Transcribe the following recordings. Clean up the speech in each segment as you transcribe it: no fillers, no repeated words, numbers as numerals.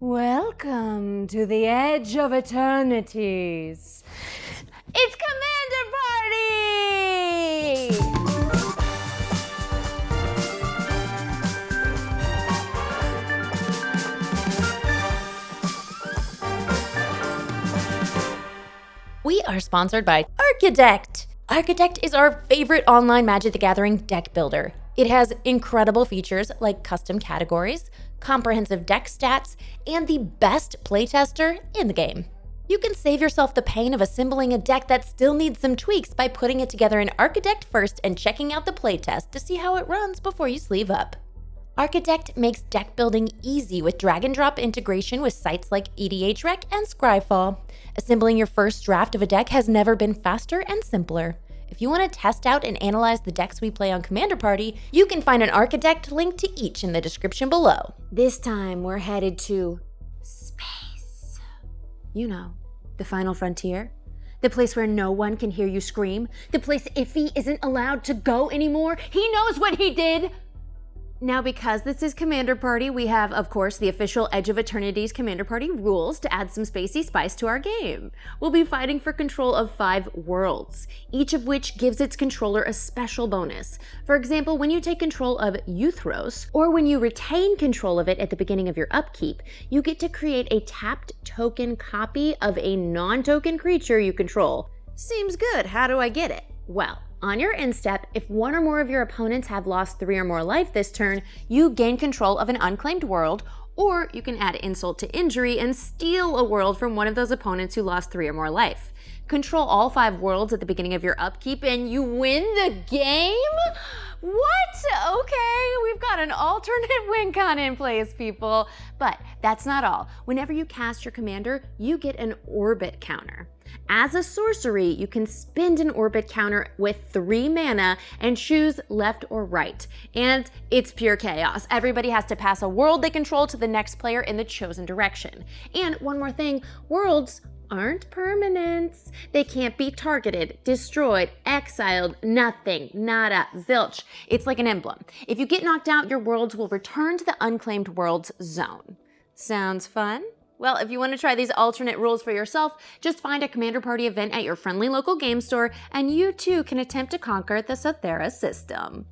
Welcome to the edge of Eternities. It's Commander Party! We are sponsored by Architect. Architect is our favorite online Magic the Gathering deck builder. It has incredible features like custom categories, comprehensive deck stats, and the best playtester in the game. You can save yourself the pain of assembling a deck that still needs some tweaks by putting it together in Architect first and checking out the playtest to see how it runs before you sleeve up. Architect makes deck building easy with drag-and-drop integration with sites like EDH Rec and Scryfall. Assembling your first draft of a deck has never been faster and simpler. If you want to test out and analyze the decks we play on Commander Party, you can find an Architect link to each in the description below. This time we're headed to space. You know, the final frontier. The place where no one can hear you scream. The place Iffy isn't allowed to go anymore. He knows what he did! Now, because this is Commander Party, we have, of course, the official Edge of Eternities Commander Party rules to add some spacey spice to our game. We'll be fighting for control of 5 worlds, each of which gives its controller a special bonus. For example, when you take control of Euthros, or when you retain control of it at the beginning of your upkeep, you get to create a tapped token copy of a non-token creature you control. Seems good. How do I get it? Well, on your end step, if one or more of your opponents have lost 3 or more life this turn, you gain control of an unclaimed world, or you can add insult to injury and steal a world from one of those opponents who lost 3 or more life. Control all 5 worlds at the beginning of your upkeep and you win the game? What? Okay, we've got an alternate win con in place, people. But that's not all. Whenever you cast your commander, you get an orbit counter. As a sorcery, you can spend an orbit counter with 3 mana and choose left or right. And it's pure chaos. Everybody has to pass a world they control to the next player in the chosen direction. And one more thing, worlds aren't permanents. They can't be targeted, destroyed, exiled, nothing, nada, zilch. It's like an emblem. If you get knocked out, your worlds will return to the unclaimed worlds zone. Sounds fun? Well, if you want to try these alternate rules for yourself, just find a Commander Party event at your friendly local game store, and you too can attempt to conquer the Sothera system.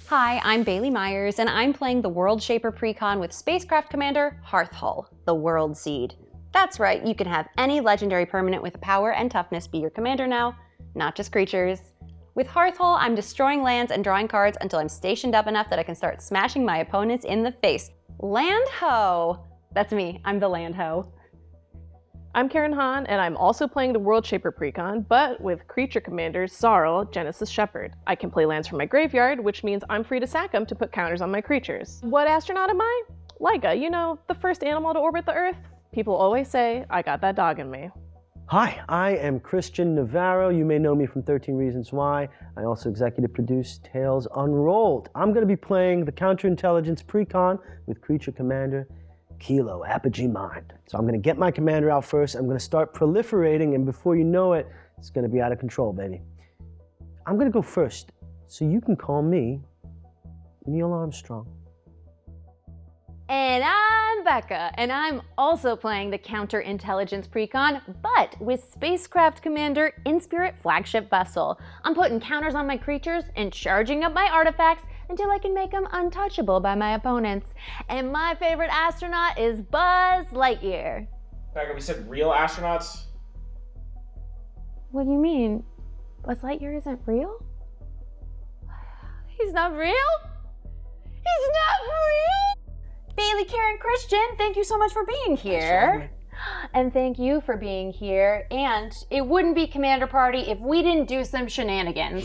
Hi, I'm Bailey Meyers, and I'm playing the World Shaper PreCon with Spacecraft Commander Hearthull, the Worldseed. That's right, you can have any legendary permanent with power and toughness be your commander now, not just creatures. With Hearthull, I'm destroying lands and drawing cards until I'm stationed up enough that I can start smashing my opponents in the face. Land ho! That's me, I'm the land ho. I'm Karen Hahn, and I'm also playing the World Shaper PreCon, but with creature commanders Szarel, Genesis, Shepard. I can play lands from my graveyard, which means I'm free to sack them to put counters on my creatures. What astronaut am I? Laika, you know, the first animal to orbit the Earth? People always say, I got that dog in me. Hi, I am Christian Navarro. You may know me from 13 Reasons Why. I also executive produce Tales Unrolled. I'm going to be playing the Counterintelligence PreCon with creature commander Kilo, Apogee Mind. So I'm going to get my commander out first. I'm going to start proliferating, and before you know it, it's going to be out of control, baby. I'm going to go first, so you can call me Neil Armstrong. And I'm Becca, and I'm also playing the Counterintelligence PreCon, but with Spacecraft Commander Inspirit Flagship Vessel. I'm putting counters on my creatures and charging up my artifacts until I can make them untouchable by my opponents. And my favorite astronaut is Buzz Lightyear. Becca, we said real astronauts? What do you mean? Buzz Lightyear isn't real? He's not real? He's not real? Bailey, Karen, Christian, thank you so much for being here. And thank you for being here. And it wouldn't be Commander Party if we didn't do some shenanigans.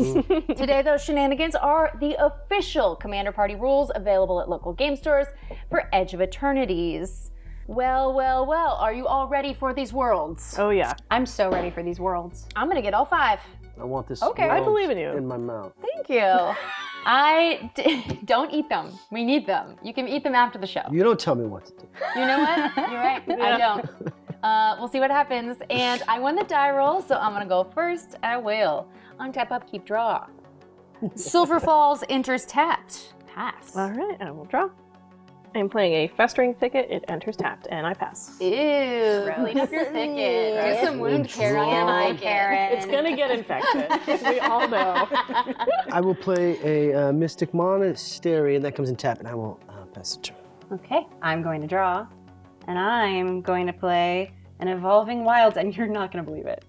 Today, those shenanigans are the official Commander Party rules available at local game stores for Edge of Eternities. Well, well, well, are you all ready for these worlds? Oh yeah. I'm so ready for these worlds. I'm gonna get all 5. I want this Okay. I believe in you. in my mouth. Thank you. Don't eat them. We need them. You can eat them after the show. You don't tell me what to do. You know what? You're right. I don't. We'll see what happens. And I won the die roll, so I'm gonna go first. I will. Untap, upkeep, draw. Silver Falls enters tapped. Pass. All right, I will draw. I'm playing a Festering Thicket. It enters tapped, and I pass. Ew. Clean up your thicket. Do some wound care on my Karen. It's gonna get infected. We all know. I will play a Mystic Monastery, and that comes in tap, and I will pass the turn. Okay, I'm going to draw, and I'm going to play an Evolving Wilds, and you're not going to believe it.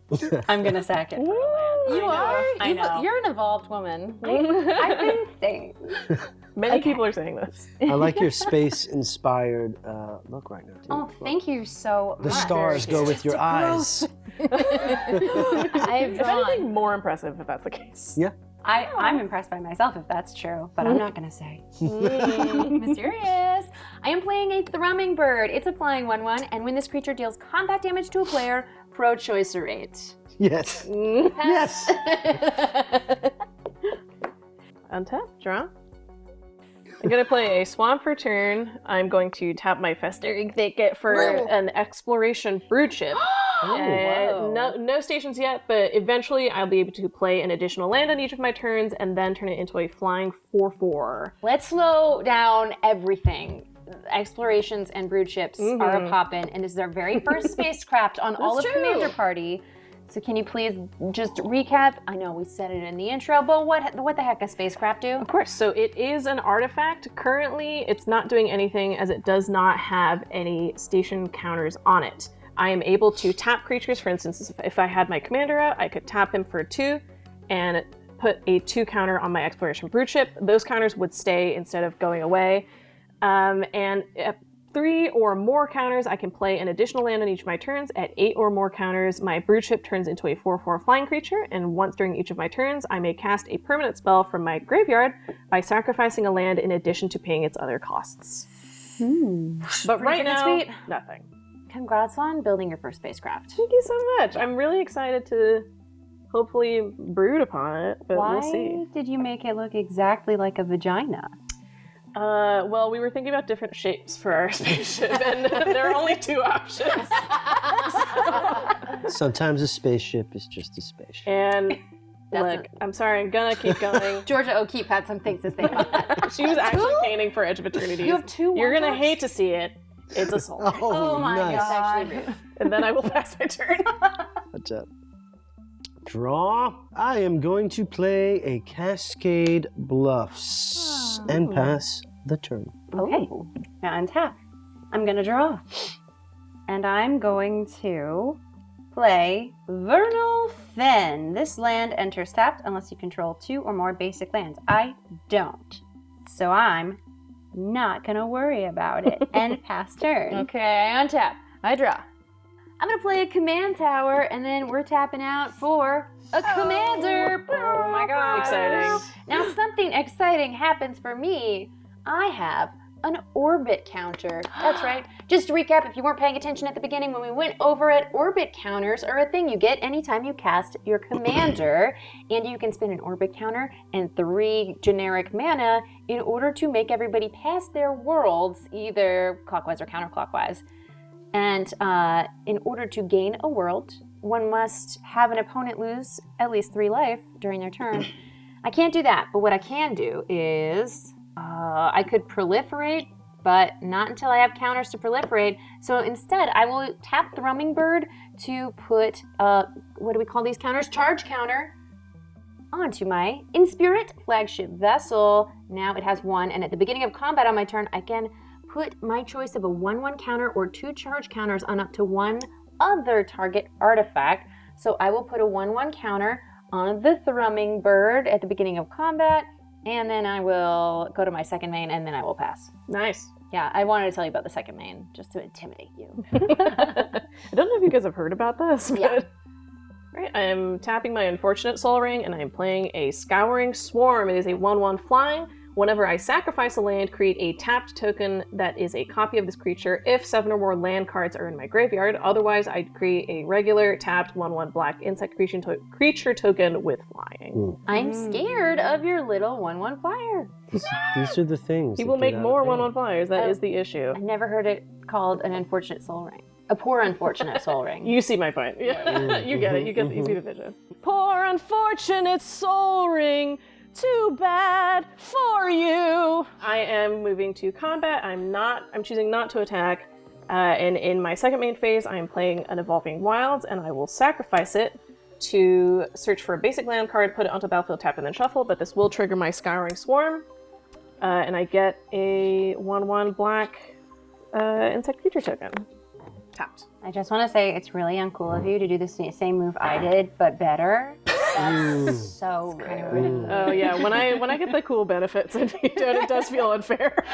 I'm going to sack it. For a land. You are? I know. You're an evolved woman. I've been saying. Many people are saying this. I like your space-inspired look right now, too. Oh, thank you so much. The stars go with your eyes. I have If drawn. anything, more impressive if that's the case. Yeah. I'm impressed by myself if that's true, but I'm not going to say. Mysterious. I am playing a Thrumming Bird. It's a flying 1/1, and when this creature deals combat damage to a player, pro-choice or 8. Yes. Yes. Untap, draw. I'm going to play a Swamp for turn. I'm going to tap my Festering Thicket for an Exploration Brood Ship. No stations yet, but eventually I'll be able to play an additional land on each of my turns and then turn it into a flying 4/4. Let's slow down everything. Explorations and brood ships are a pop-in, and this is our very first spacecraft on all of Commander Party. So can you please just recap? I know we said it in the intro, but what the heck does spacecraft do? Of course, so it is an artifact. Currently, it's not doing anything as it does not have any station counters on it. I am able to tap creatures. For instance, if I had my commander out, I could tap him for a 2 and put a 2 counter on my Exploration Brood Ship. Those counters would stay instead of going away. And at 3 or more counters, I can play an additional land on each of my turns. At 8 or more counters, my Brood Ship turns into a 4/4 flying creature, and once during each of my turns, I may cast a permanent spell from my graveyard by sacrificing a land in addition to paying its other costs. But right now, sweet. nothing. Congrats on building your first spacecraft. Thank you so much. I'm really excited to hopefully brood upon it, but Why we'll see. did you make it look exactly like a vagina? Well, we were thinking about different shapes for our spaceship, and there are only 2 options. Sometimes a spaceship is just a spaceship. And look, I'm sorry, I'm gonna keep going. Georgia O'Keeffe had some things to say about that. She was actually painting for Edge of Eternities. You have 2 You're gonna wonders? hate to see it. It's a soul. Oh, my nice. God. And then I will pass my turn. What's up? Draw. I am going to play a Cascade Bluffs and pass the turn. Okay, now untap. I'm going to draw. And I'm going to play Vernal Fen. This land enters tapped unless you control 2 or more basic lands. I don't. So I'm not going to worry about it. And pass turn. Okay, I untap. I draw. I'm gonna play a command tower, and then we're tapping out for a commander. Oh my god. Exciting. Now something exciting happens for me. I have an orbit counter. That's right. Just to recap, if you weren't paying attention at the beginning when we went over it, orbit counters are a thing you get anytime you cast your commander, and you can spend an orbit counter and 3 generic mana in order to make everybody pass their worlds, either clockwise or counterclockwise. And in order to gain a world, one must have an opponent lose at least 3 life during their turn. I can't do that, but what I can do is I could proliferate, but not until I have counters to proliferate. So instead, I will tap Thrumming Bird to put, what do we call these counters? Charge counter onto my Inspirit flagship vessel. Now it has 1, and at the beginning of combat on my turn, I can put my choice of a 1/1 counter or 2 charge counters on up to 1 other target artifact. So I will put a 1/1 counter on the Thrumming Bird at the beginning of combat, and then I will go to my second main, and then I will pass. Nice. Yeah, I wanted to tell you about the second main, just to intimidate you. I don't know if you guys have heard about this, but... Yeah. Right, I am tapping my Unfortunate Soul Ring, and I am playing a Scouring Swarm. It is a 1/1 flying. Whenever I sacrifice a land, create a tapped token that is a copy of this creature if 7 or more land cards are in my graveyard. Otherwise, I'd create a regular tapped 1/1 black insect creature token with flying. I'm scared of your little 1/1 flyer. These are the things. He that will get make out more of hand. 1/1 flyers. That is the issue. I never heard it called an Unfortunate Soul Ring. A poor Unfortunate Soul Ring. You see my point. Yeah, you get it. You see the vision. Poor Unfortunate Soul Ring. Too bad for you. I am moving to combat. I'm choosing not to attack. And in my second main phase, I am playing an Evolving Wilds, and I will sacrifice it to search for a basic land card, put it onto the battlefield, tap, and then shuffle, but this will trigger my Scouring Swarm. And I get a 1/1 black insect creature token. Tapped. I just want to say it's really uncool of you to do the same move I did, but better. That's so rude. Oh yeah, when I get the cool benefits, it does feel unfair.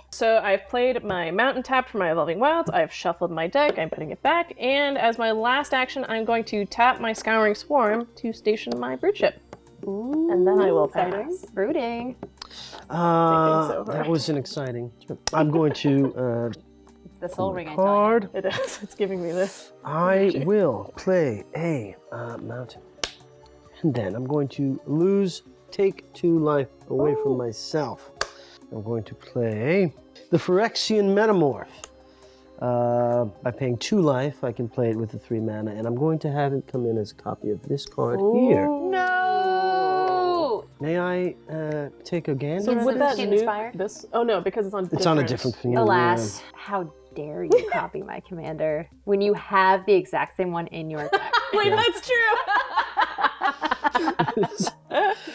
So I've played my Mountain Tap for my Evolving Wilds, I've shuffled my deck, I'm putting it back, and as my last action, I'm going to tap my Scouring Swarm to station my Broodship. Ooh, and then I will pass. Brooding. That wasn't exciting. I'm going to It's the soul ring, card. It is. It's giving me this. I will play a mountain. And then I'm going to take 2 life away from myself. I'm going to play the Phyrexian Metamorph. By paying 2 life, I can play it with the 3 mana, and I'm going to have it come in as a copy of this card here. No! May I take a gander? So would that Inspire? this? Oh no, because it's on. It's on a different field. Alas, how dare you copy my commander when you have the exact same one in your deck? Wait, that's true.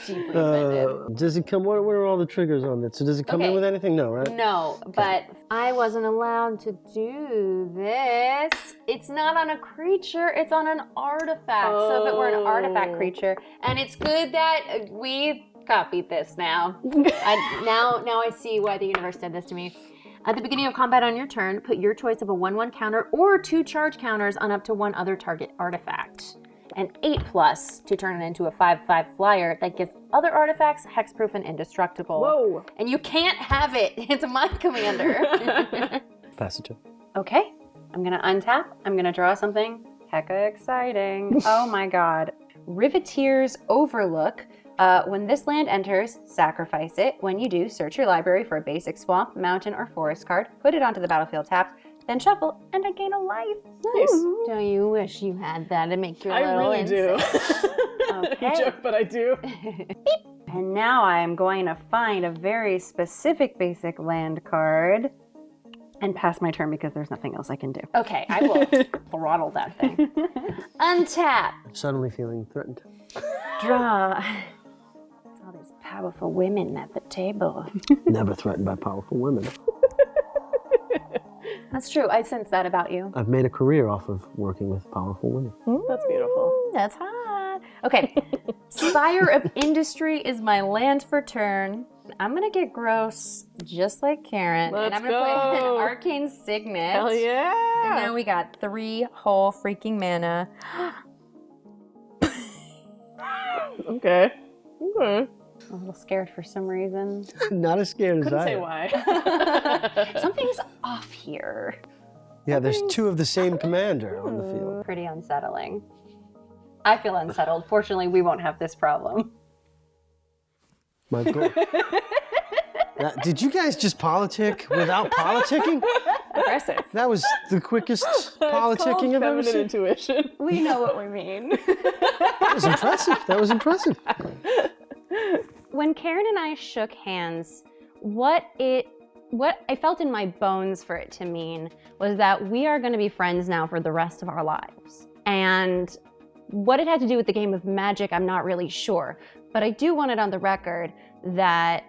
Deeply offended. Does it come? What are all the triggers on that? So does it come in Okay. with anything? No, right? No, but I wasn't allowed to do this. It's not on a creature, it's on an artifact. So if it were an artifact creature, and it's good that we copied this now. Now I see why the universe did this to me. At the beginning of combat on your turn, put your choice of a 1/1 counter or 2 charge counters on up to 1 other target artifact. An 8+ to turn it into a 5/5 flyer that gives other artifacts hexproof and indestructible. Whoa. And you can't have it. It's my commander. Pass it to. Okay. I'm going to untap. I'm going to draw something hecka exciting. Oh my god. Riveteer's Overlook. When this land enters, sacrifice it. When you do, search your library for a basic swamp, mountain, or forest card. Put it onto the battlefield tapped. Then shuffle, and I gain a life. Nice. Don't you wish you had that to make your I little really do. Okay. You joke, but I do. And now I am going to find a very specific basic land card and pass my turn because there's nothing else I can do. Okay, I will throttle that thing. Untap. I'm suddenly feeling threatened. Draw. All these powerful women at the table. Never threatened by powerful women. That's true. I sense that about you. I've made a career off of working with powerful women. That's beautiful. That's hot. Okay. Spire of Industry is my land for turn. I'm going to get gross just like Karen. Let's and I'm going to play an go. Arcane Signet. Hell yeah. And now we got 3 whole freaking mana. Okay. I'm a little scared for some reason. Not as scared as Couldn't I say am. why. Something's off here. Yeah, there's 2 of the same commander on the field. Pretty unsettling. I feel unsettled. Fortunately, we won't have this problem. My God. Did you guys just politic without politicking? Aggressive. That was the quickest politicking I've ever Feminine seen. intuition. We know what we mean. That was impressive. That was impressive. When Karen and I shook hands, what I felt in my bones for it to mean was that we are going to be friends now for the rest of our lives. And what it had to do with the game of Magic, I'm not really sure. But I do want it on the record that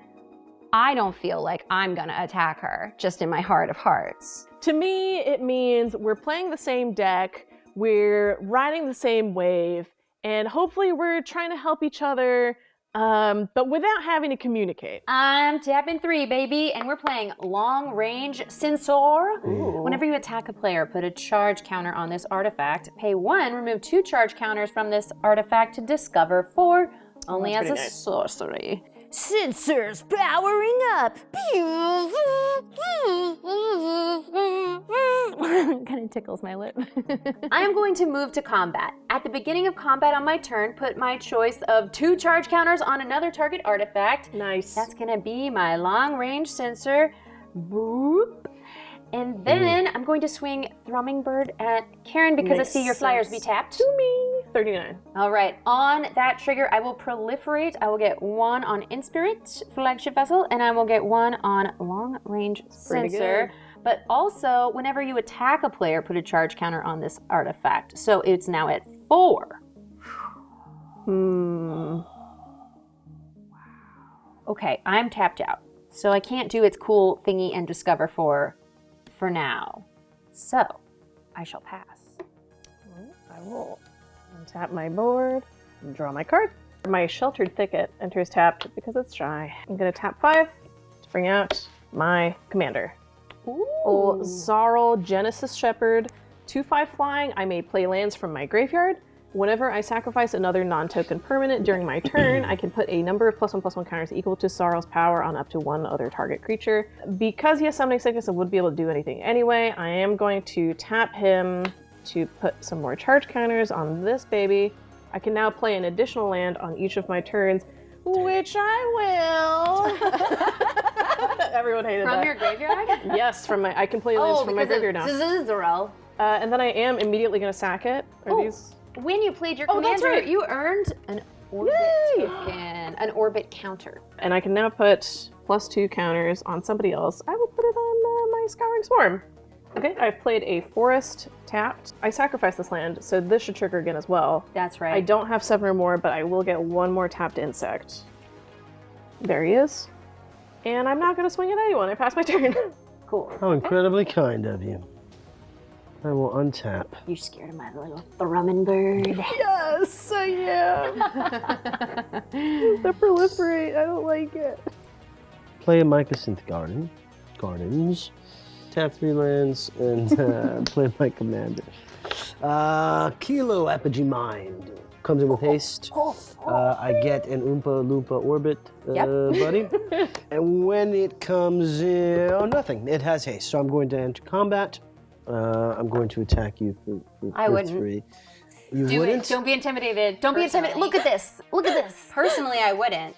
I don't feel like I'm going to attack her, just in my heart of hearts. To me, it means we're playing the same deck, we're riding the same wave, and hopefully we're trying to help each other, but without having to communicate. I'm tapping 3, baby, and we're playing Long Range Censor. Whenever you attack a player, put a charge counter on this artifact. Pay 1, remove 2 charge counters from this artifact to discover 4, only as That's a pretty nice. sorcery. Sensors powering up. Kind of tickles my lip. I am going to move to combat. At the beginning of combat on my turn, put my choice of 2 charge counters on another target artifact. Nice. That's gonna be my long range sensor. Boop. And then I'm going to swing Thrumming Bird at Karen because I see your flyers be tapped. To me. 39. All right, on that trigger, I will proliferate. I will get 1 on Inspirit, Flagship Vessel, and I will get 1 on Long Range Pretty Sensor. good. But also, whenever you attack a player, put a charge counter on this artifact. So it's now at 4. Okay, I'm tapped out. So I can't do its cool thingy and discover for now. So, I shall pass. I will untap my board and draw my card. My Sheltered Thicket enters tapped because it's shy. I'm going to tap 5 to bring out my commander. Ooh. Szarel, Genesis Shepard, 2/5 flying. I may play lands from my graveyard. Whenever I sacrifice another non-token permanent during my turn, I can put a number of +1/+1 counters equal to Szarel's power on up to 1 other target creature. Because he has Summoning Sickness and would be able to do anything anyway, I am going to tap him to put some more charge counters on this baby. I can now play an additional land on each of my turns, which I will. Everyone hated that. From your graveyard? Yes, I can play lands from my graveyard now. Szarel. And then I am immediately going to sack it. These? When you played your Oh, that's commander, right. you earned an orbit Yay! token, an orbit counter. And I can now put +2 counters on somebody else. I will put it on my Scouring Swarm. Okay, I've played a Forest tapped. I sacrificed this land, so this should trigger again as well. That's right. I don't have 7 or more, but I will get 1 more tapped insect. There he is. And I'm not going to swing at anyone. I passed my turn. Cool. How incredibly kind of you. I will untap. You scared of my little thrumming bird. Yes, I am. The proliferate. I don't like it. Play a Mycosynth Gardens. Tap 3 lands and play my commander. Kilo Apogee Mind. Comes in with haste. I get an Oompa Loompa Orbit, buddy. And when it comes in, nothing. It has haste. So I'm going to enter combat. I'm going to attack you I for wouldn't. 3. You Do wouldn't? it. Don't be intimidated. Don't be intimidated. Look at this. Look at this. Personally, I wouldn't.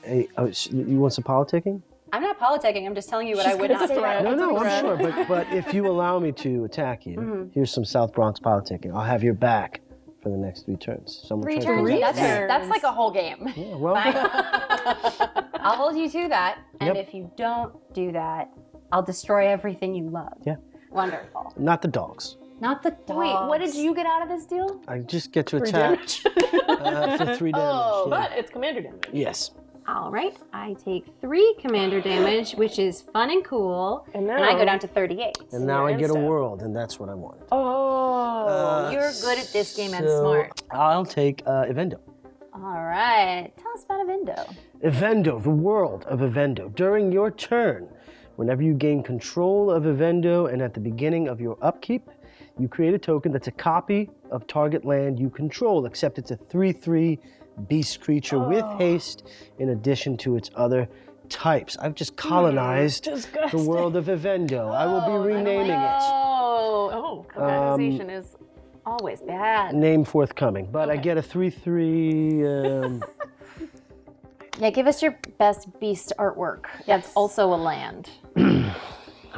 Hey, you want some politicking? I'm not politicking. I'm just telling you what I would not do. No, I'm sure. But if you allow me to attack you, here's some South Bronx politicking. I'll have your back for the next 3 turns. Someone 3 try to turns? do that. That's like a whole game. Yeah, well, I'll hold you to that. And Yep. if you don't do that, I'll destroy everything you love. Yeah. Wonderful. not the dogs. Not the dogs. Wait, what did you get out of this deal? I just get to attack for 3 damage. Oh, yeah. But it's commander damage. Yes. All right. I take 3 commander damage, which is fun and cool. And now I go down to 38. And now I get a Insta. world, and that's what I want. Oh, you're good at this game and So smart. I'll take Evendo. All right. Tell us about Evendo. Evendo, the world of Evendo. During your turn, whenever you gain control of Evendo and at the beginning of your upkeep, you create a token that's a copy of target land you control, except it's a 3/3 beast creature with haste in addition to its other types. I've just colonized the world of Evendo. I will be renaming it. Oh, colonization is always bad. Name forthcoming, but I get a 3/3. Yeah, give us your best beast artwork. That's also a land.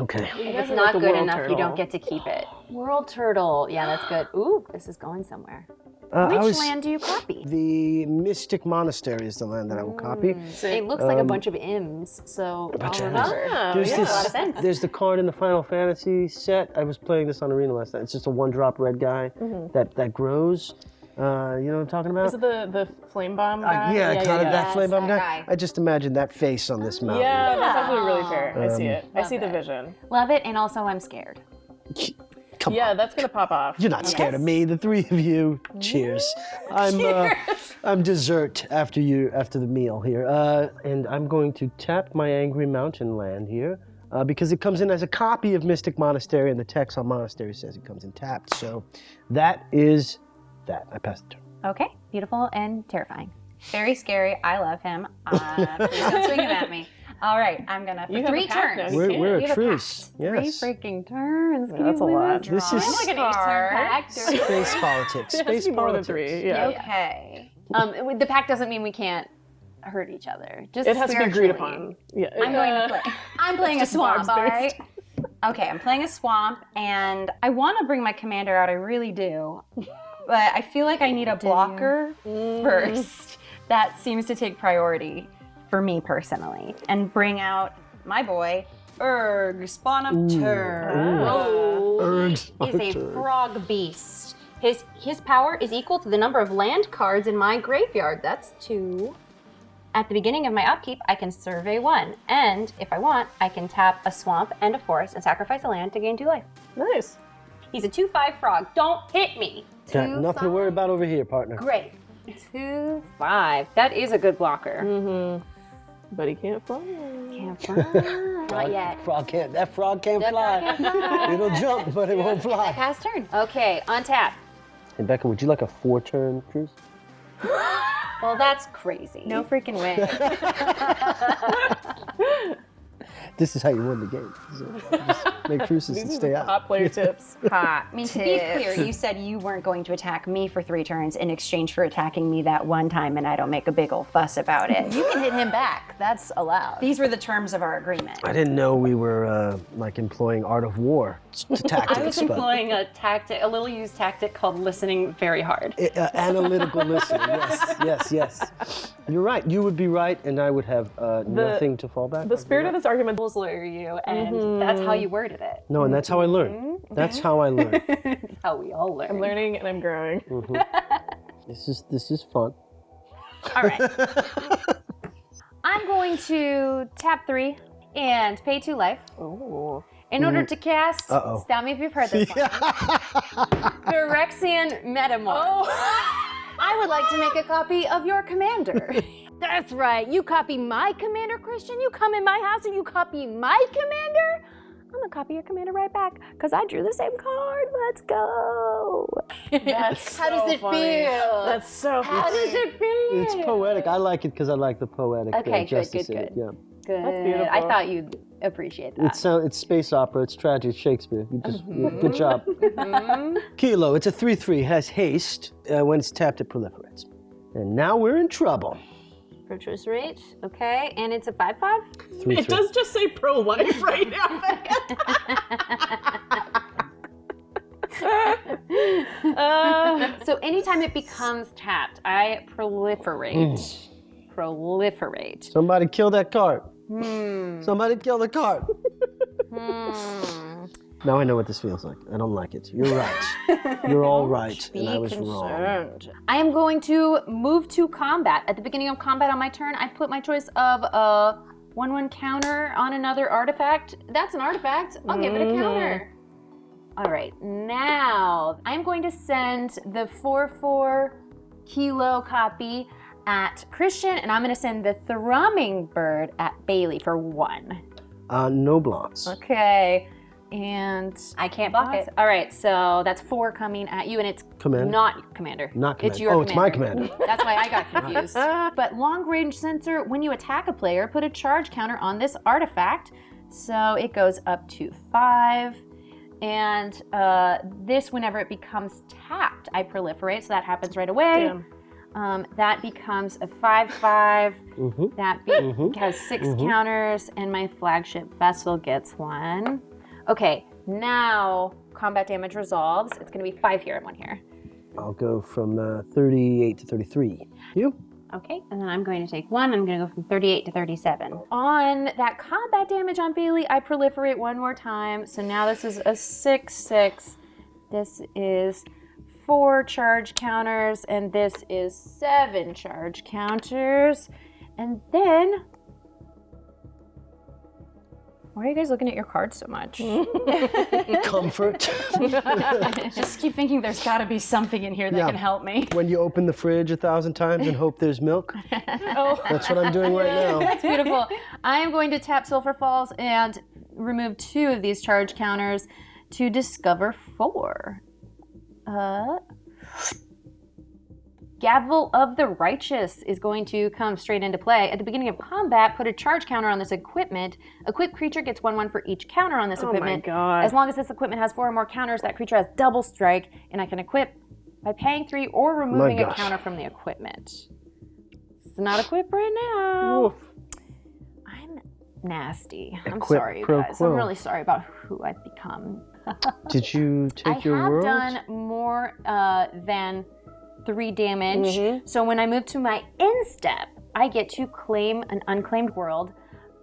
Okay. If it's not good enough, you don't get to keep it. World Turtle. Yeah, that's good. Ooh, this is going somewhere. Which land do you copy? The Mystic Monastery is the land that I will copy. It looks like a bunch of M's, so bunch I'll of remember. There's yeah, this. a lot of sense. There's the card in the Final Fantasy set. I was playing this on Arena last night. It's just a 1-drop red guy that grows. You know what I'm talking about? Is it the flame bomb guy? That flame bomb that guy. guy. I just imagine that face on this mountain. Yeah, that's actually really fair. I see it. I love see the it. vision. Love it, and also I'm scared. Come Yeah, on. that's gonna pop off. You're not scared of me. The 3 of you. Cheers. I'm dessert after the meal here. And I'm going to tap my Angry Mountain land here. Because it comes in as a copy of Mystic Monastery, and the text on Monastery says it comes in tapped. So that is that. I passed the turn. Okay, beautiful and terrifying. Very scary. I love him. Please don't swing him at me. All right, I'm gonna for You have 3 a pact turns. now. We're You a have truce. pact. 3 Yes. freaking turns. Can That's you a believe lot. it? This is Like an 8-turn pact. space politics. It has to Space be more than politics. 3. Yeah. Okay. The pact doesn't mean we can't hurt each other. Just It has to be agreed spiritually. upon. Yeah. I'm going to play. I'm playing a swamp, all vibes-based. right? Okay, I'm playing a swamp, and I want to bring my commander out. I really do. but I feel like I need a blocker first. That seems to take priority for me personally. And bring out my boy, Urg, Spawn of Turn. Is a frog beast. His power is equal to the number of land cards in my graveyard. That's 2. At the beginning of my upkeep, I can survey 1. And if I want, I can tap a swamp and a forest and sacrifice a land to gain 2 life. Nice. He's a 2/5 frog. Don't hit me. Got nothing to worry about over here, partner. Great. 2/5. That is a good blocker. Mm-hmm. But he can't fly. Can't fly. Not yet. That frog can't fly. It'll jump, but it won't fly. Pass turn. Okay, on tap. Hey, Becca, would you like a 4-turn cruise? Well, that's crazy. No freaking way. This is how you win the game. So just make cruises and stay out. Hot player tips. Hot. To be clear, you said you weren't going to attack me for 3 turns in exchange for attacking me that one time, and I don't make a big old fuss about it. You can hit him back. That's allowed. These were the terms of our agreement. I didn't know we were employing art of war tactics. I was employing a little used tactic called listening very hard. Analytical listening. Yes. You're right. You would be right, and I would have nothing to fall back on. The spirit of this argument Will lawyer you, and that's how you worded it. No, and that's how I learn. That's how I learn. That's how we all learn. I'm learning and I'm growing. This is fun. All right. I'm going to tap 3 and pay 2 life. Oh. In order to cast, stop me if you've heard this one, Phyrexian Metamorph. I would like to make a copy of your commander. That's right. You copy my commander, Christian. You come in my house and you copy my commander. I'm gonna copy your commander right back because I drew the same card. Let's go. How does it feel? That's so How does it feel? It's poetic. I like it because I like the poetic justice in it. Yeah. Good. That's beautiful. I thought you'd appreciate that. It's space opera. It's tragic. It's Shakespeare. You just good job. Kilo. It's a 3/3. Has haste. When it's tapped, it proliferates. And now we're in trouble. Purchase rate, okay, and it's a 5/5? 3/3. It does just say pro-life right now, Becca. So anytime it becomes tapped, I proliferate. Proliferate. Somebody kill that card. Somebody kill the card. Now I know what this feels like. I don't like it. You're right. You're all right, and I was wrong. I am going to move to combat. At the beginning of combat on my turn, I put my choice of a 1/1 counter on another artifact. That's an artifact. I'll give it a counter. All right, now I'm going to send the 4/4 Kilo copy at Christian, and I'm going to send the Thrumming Bird at Bailey for 1. No blocks. Okay. And I can't block it. all right, so that's 4 coming at you, and it's Commander? not commander. Not commander. It's your commander. It's my commander. That's why I got confused. But long range sensor, when you attack a player, put a charge counter on this artifact. So it goes up to 5. And this, whenever it becomes tapped, I proliferate, so that happens right away. That becomes a 5/5. That has 6 counters, and my flagship vessel gets 1. Okay, now combat damage resolves. It's going to be 5 here and 1 here. I'll go from 38 to 33. You? Okay, and then I'm going to take 1. I'm going to go from 38 to 37. On that combat damage on Bailey, I proliferate 1 more time. So now this is a 6/6. This is 4 charge counters, and this is 7 charge counters. And then, why are you guys looking at your cards so much? Comfort. Just keep thinking there's got to be something in here that can help me. When you open the fridge 1,000 times and hope there's milk. That's what I'm doing right now. That's beautiful. I am going to tap Sulphur Falls and remove 2 of these charge counters to discover 4. Gavel of the Righteous is going to come straight into play. At the beginning of combat, put a charge counter on this equipment. Equipped creature gets 1/1 for each counter on this equipment. Oh my god. As long as this equipment has 4 or more counters, that creature has double strike, and I can equip by paying 3 or removing a counter from the equipment. It's not equipped right now. Oof. I'm nasty. I'm Quid sorry, you pro guys. quo. I'm really sorry about who I've become. Did you take your I have world? done more than 3 damage. So when I move to my end step, I get to claim an unclaimed world.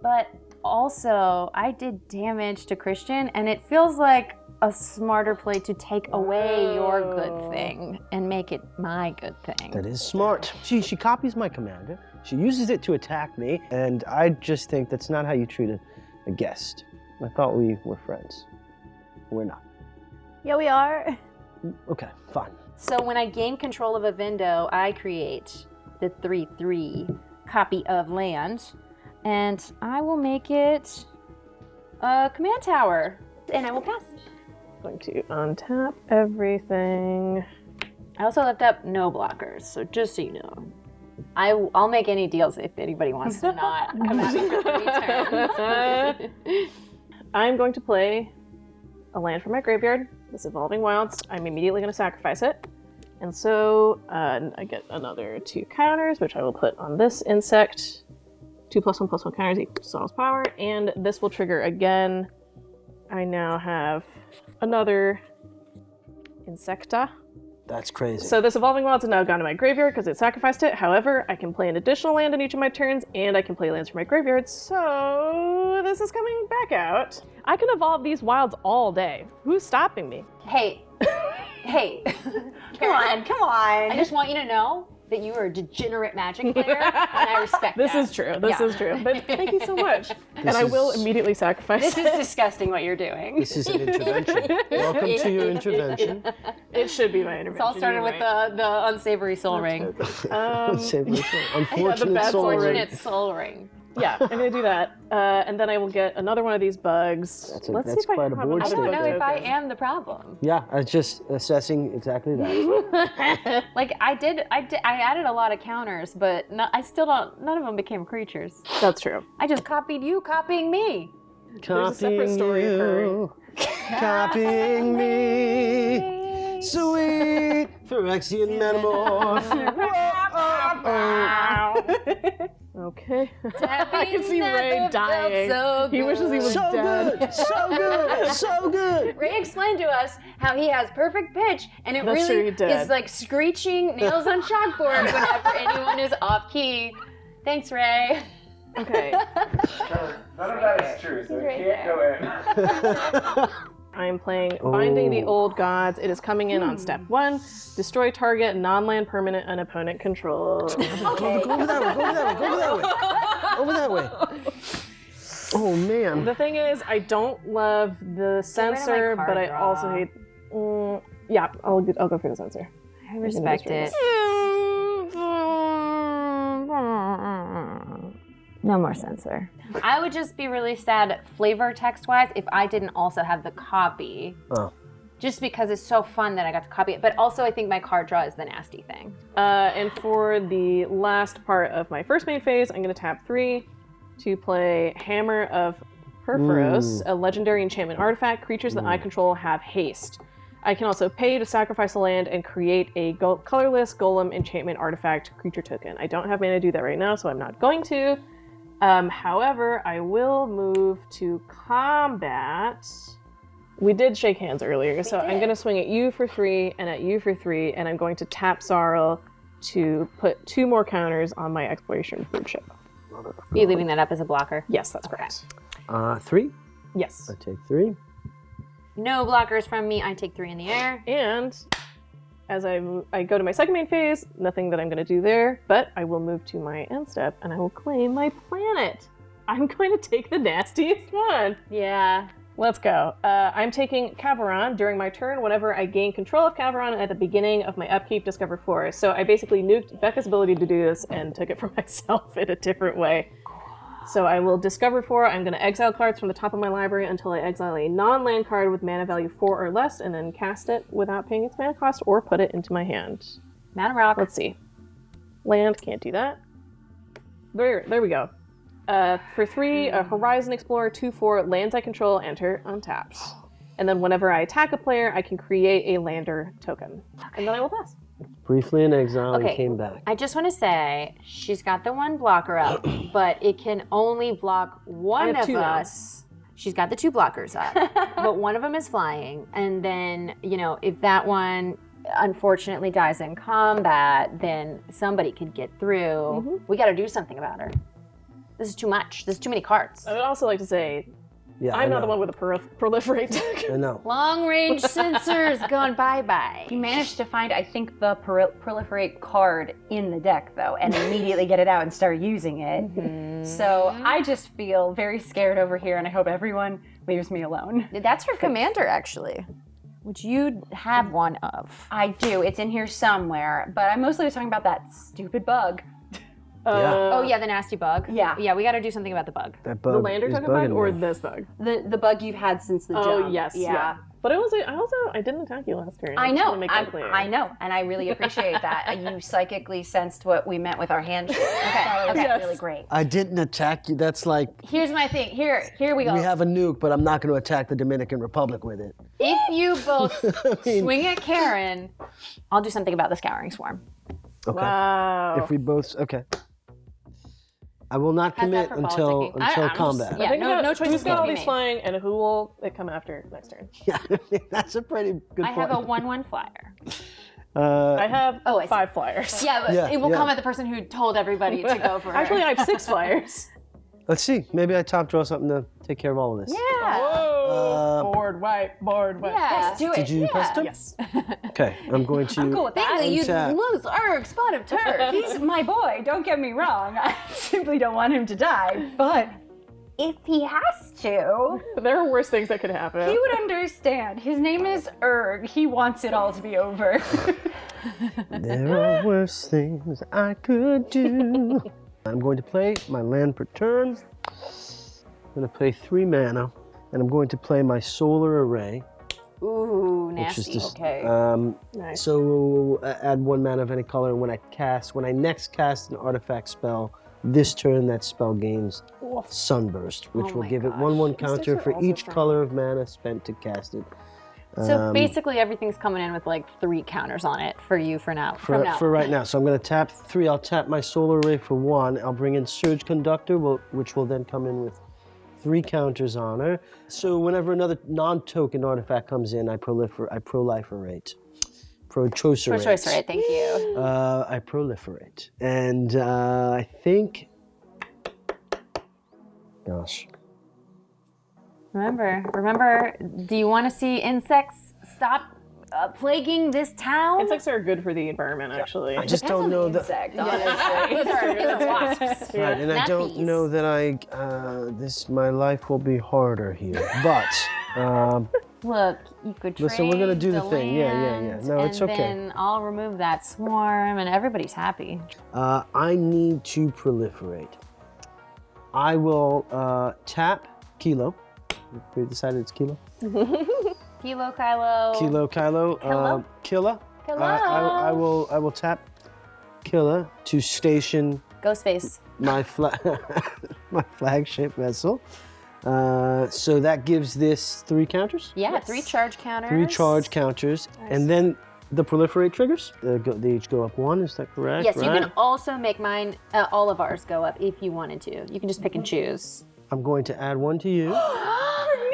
But also, I did damage to Christian, and it feels like a smarter play to take away your good thing and make it my good thing. That is smart. She copies my commander. She uses it to attack me, and I just think that's not how you treat a guest. I thought we were friends. We're not. Yeah, we are. Okay, fine. So when I gain control of a window, I create the 3/3 copy of land, and I will make it a command tower, and I will pass. Going to untap everything. I also left up no blockers, so just so you know. I'll make any deals if anybody wants to not come at me for 3 turns. I'm going to play a land from my graveyard, this Evolving Wilds. I'm immediately going to sacrifice it. And so I get another 2 counters, which I will put on this insect. 2+1/+1 counters equals Szarel's power, and this will trigger again. I now have another Insecta. That's crazy. So this Evolving Wilds has now gone to my graveyard because it sacrificed it. However, I can play an additional land in each of my turns, and I can play lands from my graveyard, so this is coming back out. I can evolve these wilds all day. Who's stopping me? Hey, come on. I just want you to know that you are a degenerate Magic player, and I respect This that. is true. This is true. But thank you so much. And I will immediately sacrifice This it. is disgusting what you're doing. This is an intervention. Welcome to your intervention. It should be my intervention. It's all started with you're the unsavory soul ring. Unfortunate bad soul soul ring. ring. Unfortunate soul ring. Yeah, I'm gonna do that, and then I will get another one of these bugs. That's see if I quite a have board I another don't know bug if I token. am the problem. Yeah, I was just assessing exactly that. Like I added a lot of counters, but I still don't. None of them became creatures. That's true. I just copied you, copying me. There's a separate story occurring. Copying me, sweet Phyrexian metamorph. Okay. I can see Ray dying. So He wishes he was So dead. good, so good, so good. Ray explained to us how he has perfect pitch, and it That's true, really he did. is like screeching nails on chalkboard whenever anyone is off key. Thanks, Ray. Okay. None of that is true, so it right can't go in. I'm playing Binding the Old Gods. It is coming in on step 1. Destroy target non-land permanent and opponent control. Go over that way, over that way. Oh man. The thing is, I don't love the censor, card but I draw. also hate. Yeah, I'll go for the censor. I respect it. No more censor. I would just be really sad flavor text-wise if I didn't also have the copy. Oh. Just because it's so fun that I got to copy it. But also I think my card draw is the nasty thing. And for the last part of my first main phase, I'm going to tap 3 to play Hammer of Perforos, a legendary enchantment artifact. Creatures that I control have haste. I can also pay to sacrifice a land and create a colorless golem enchantment artifact creature token. I don't have mana to do that right now, so I'm not going to. However, I will move to combat. We did shake hands earlier, so I'm going to swing at you for 3 and at you for 3, and I'm going to tap Szarel to put 2 more counters on my exploration food ship. Are you leaving that up as a blocker? Yes, that's correct. 3. Yes. I take 3. No blockers from me. I take 3 in the air. And as I go to my second main phase, nothing that I'm going to do there, but I will move to my end step and I will claim my planet. I'm going to take the nastiest one. Yeah. Let's go. I'm taking Cavaron during my turn whenever I gain control of Cavaron at the beginning of my upkeep Discover Forest. So I basically nuked Becca's ability to do this and took it for myself in a different way. So I will Discover 4. I'm going to exile cards from the top of my library until I exile a non-land card with mana value 4 or less, and then cast it without paying its mana cost or put it into my hand. Mana Rock. Let's see. Land, can't do that. There we go. For 3, a Horizon Explorer 2/4, lands I control, enter untapped. And then whenever I attack a player, I can create a lander token. And then I will pass. Briefly in exile and Okay. came back. I just want to say she's got the one blocker up, but it can only block one have of two now. us. She's got the 2 blockers up, but one of them is flying. And then, if that one unfortunately dies in combat, then somebody could get through. We got to do something about her. This is too much. There's too many cards. I would also like to say, Yeah, I I'm not know. the one with the proliferate deck. I know. Long range sensors going bye-bye. You managed to find, I think, the proliferate card in the deck, though, and immediately get it out and start using it. So I just feel very scared over here, and I hope everyone leaves me alone. That's her commander, actually, which you have one of. I do. It's in here somewhere, but I'm mostly talking about that stupid bug. Oh yeah, the nasty bug. Yeah. Yeah, we got to do something about the bug. That bug The land you're is talking about, bugging or me. this bug? The bug you've had since the Oh, jump. yes, yeah. But I didn't attack you last turn. I just know. wanna make that clear. I know, and I really appreciate that. You psychically sensed what we meant with our handshake. Okay, okay. that's really great. I didn't attack you. That's like, Here's my thing. Here we go. we have a nuke, but I'm not going to attack the Dominican Republic with it. If you both mean- swing at Karen, I'll do something about the Scouring Swarm. Okay. Wow. If we both, okay. I will not How's that commit for until politicking? I'm just- combat. yeah. Think no about choices who's got can all be these made. flying, and who will it come after next turn? Yeah, that's a pretty good I point. have a 1/1 flyer. I have I see. 5 flyers. Yeah, but Yeah, it will yeah. come at the person who told everybody to go for her. Actually, I have 6 flyers. Let's see. Maybe I top draw something to take care of all of this. yeah. Whoa! Board wipe, board wipe. Yeah. Let's do it. Did you custom? Yes. Okay, I'm going to. I'm cool with that. Bingley, you Untap. lose Urg, spot of turf. He's my boy, don't get me wrong. I simply don't want him to die. But if he has to, There are worse things that could happen. he would understand. His name is Erg. He wants it all to be over. There are worse things I could do. I'm going to play my land per turn. I'm going to play 3 mana, and I'm going to play my solar array, Ooh, which nasty. is just Okay. Nice. so add 1 mana of any color. And when I next cast an artifact spell, this turn that spell gains Sunburst, which will my give it gosh. 1/1 These counter decks are for also each strong. color of mana spent to cast it. So basically, everything's coming in with like 3 counters on it for you for now. From now. For right now. So I'm going to tap 3. I'll tap my solar array for 1. I'll bring in Surge Conductor, which will then come in with 3 counters on her. So whenever another non-token artifact comes in, I proliferate. Pro-choicerate. For choice, right? Thank you. I proliferate. And I think... Gosh. Remember, do you want to see insects stop plaguing this town? Insects are good for the environment, actually. I just don't know that... Insect, honestly. Those are wasps. Right, and I Not don't bees. know that my life will be harder here. But... Look, you could trade Listen, we're gonna do the thing. Yeah. land, No, it's okay. And then I'll remove that swarm, and everybody's happy. I need to proliferate. I will tap Kilo. We decided it's Kilo. Kilo, Kylo. Kilo. Killa. I will tap Killa to station Ghostface. my my flagship vessel. So that gives this 3 counters. Yeah, 3 charge counters. 3 charge counters, and then the proliferate triggers. They each go up 1. Is that correct? Yes, you Right? can also make mine, all of ours go up if you wanted to. You can just pick and choose. I'm going to add 1 to you. Wow.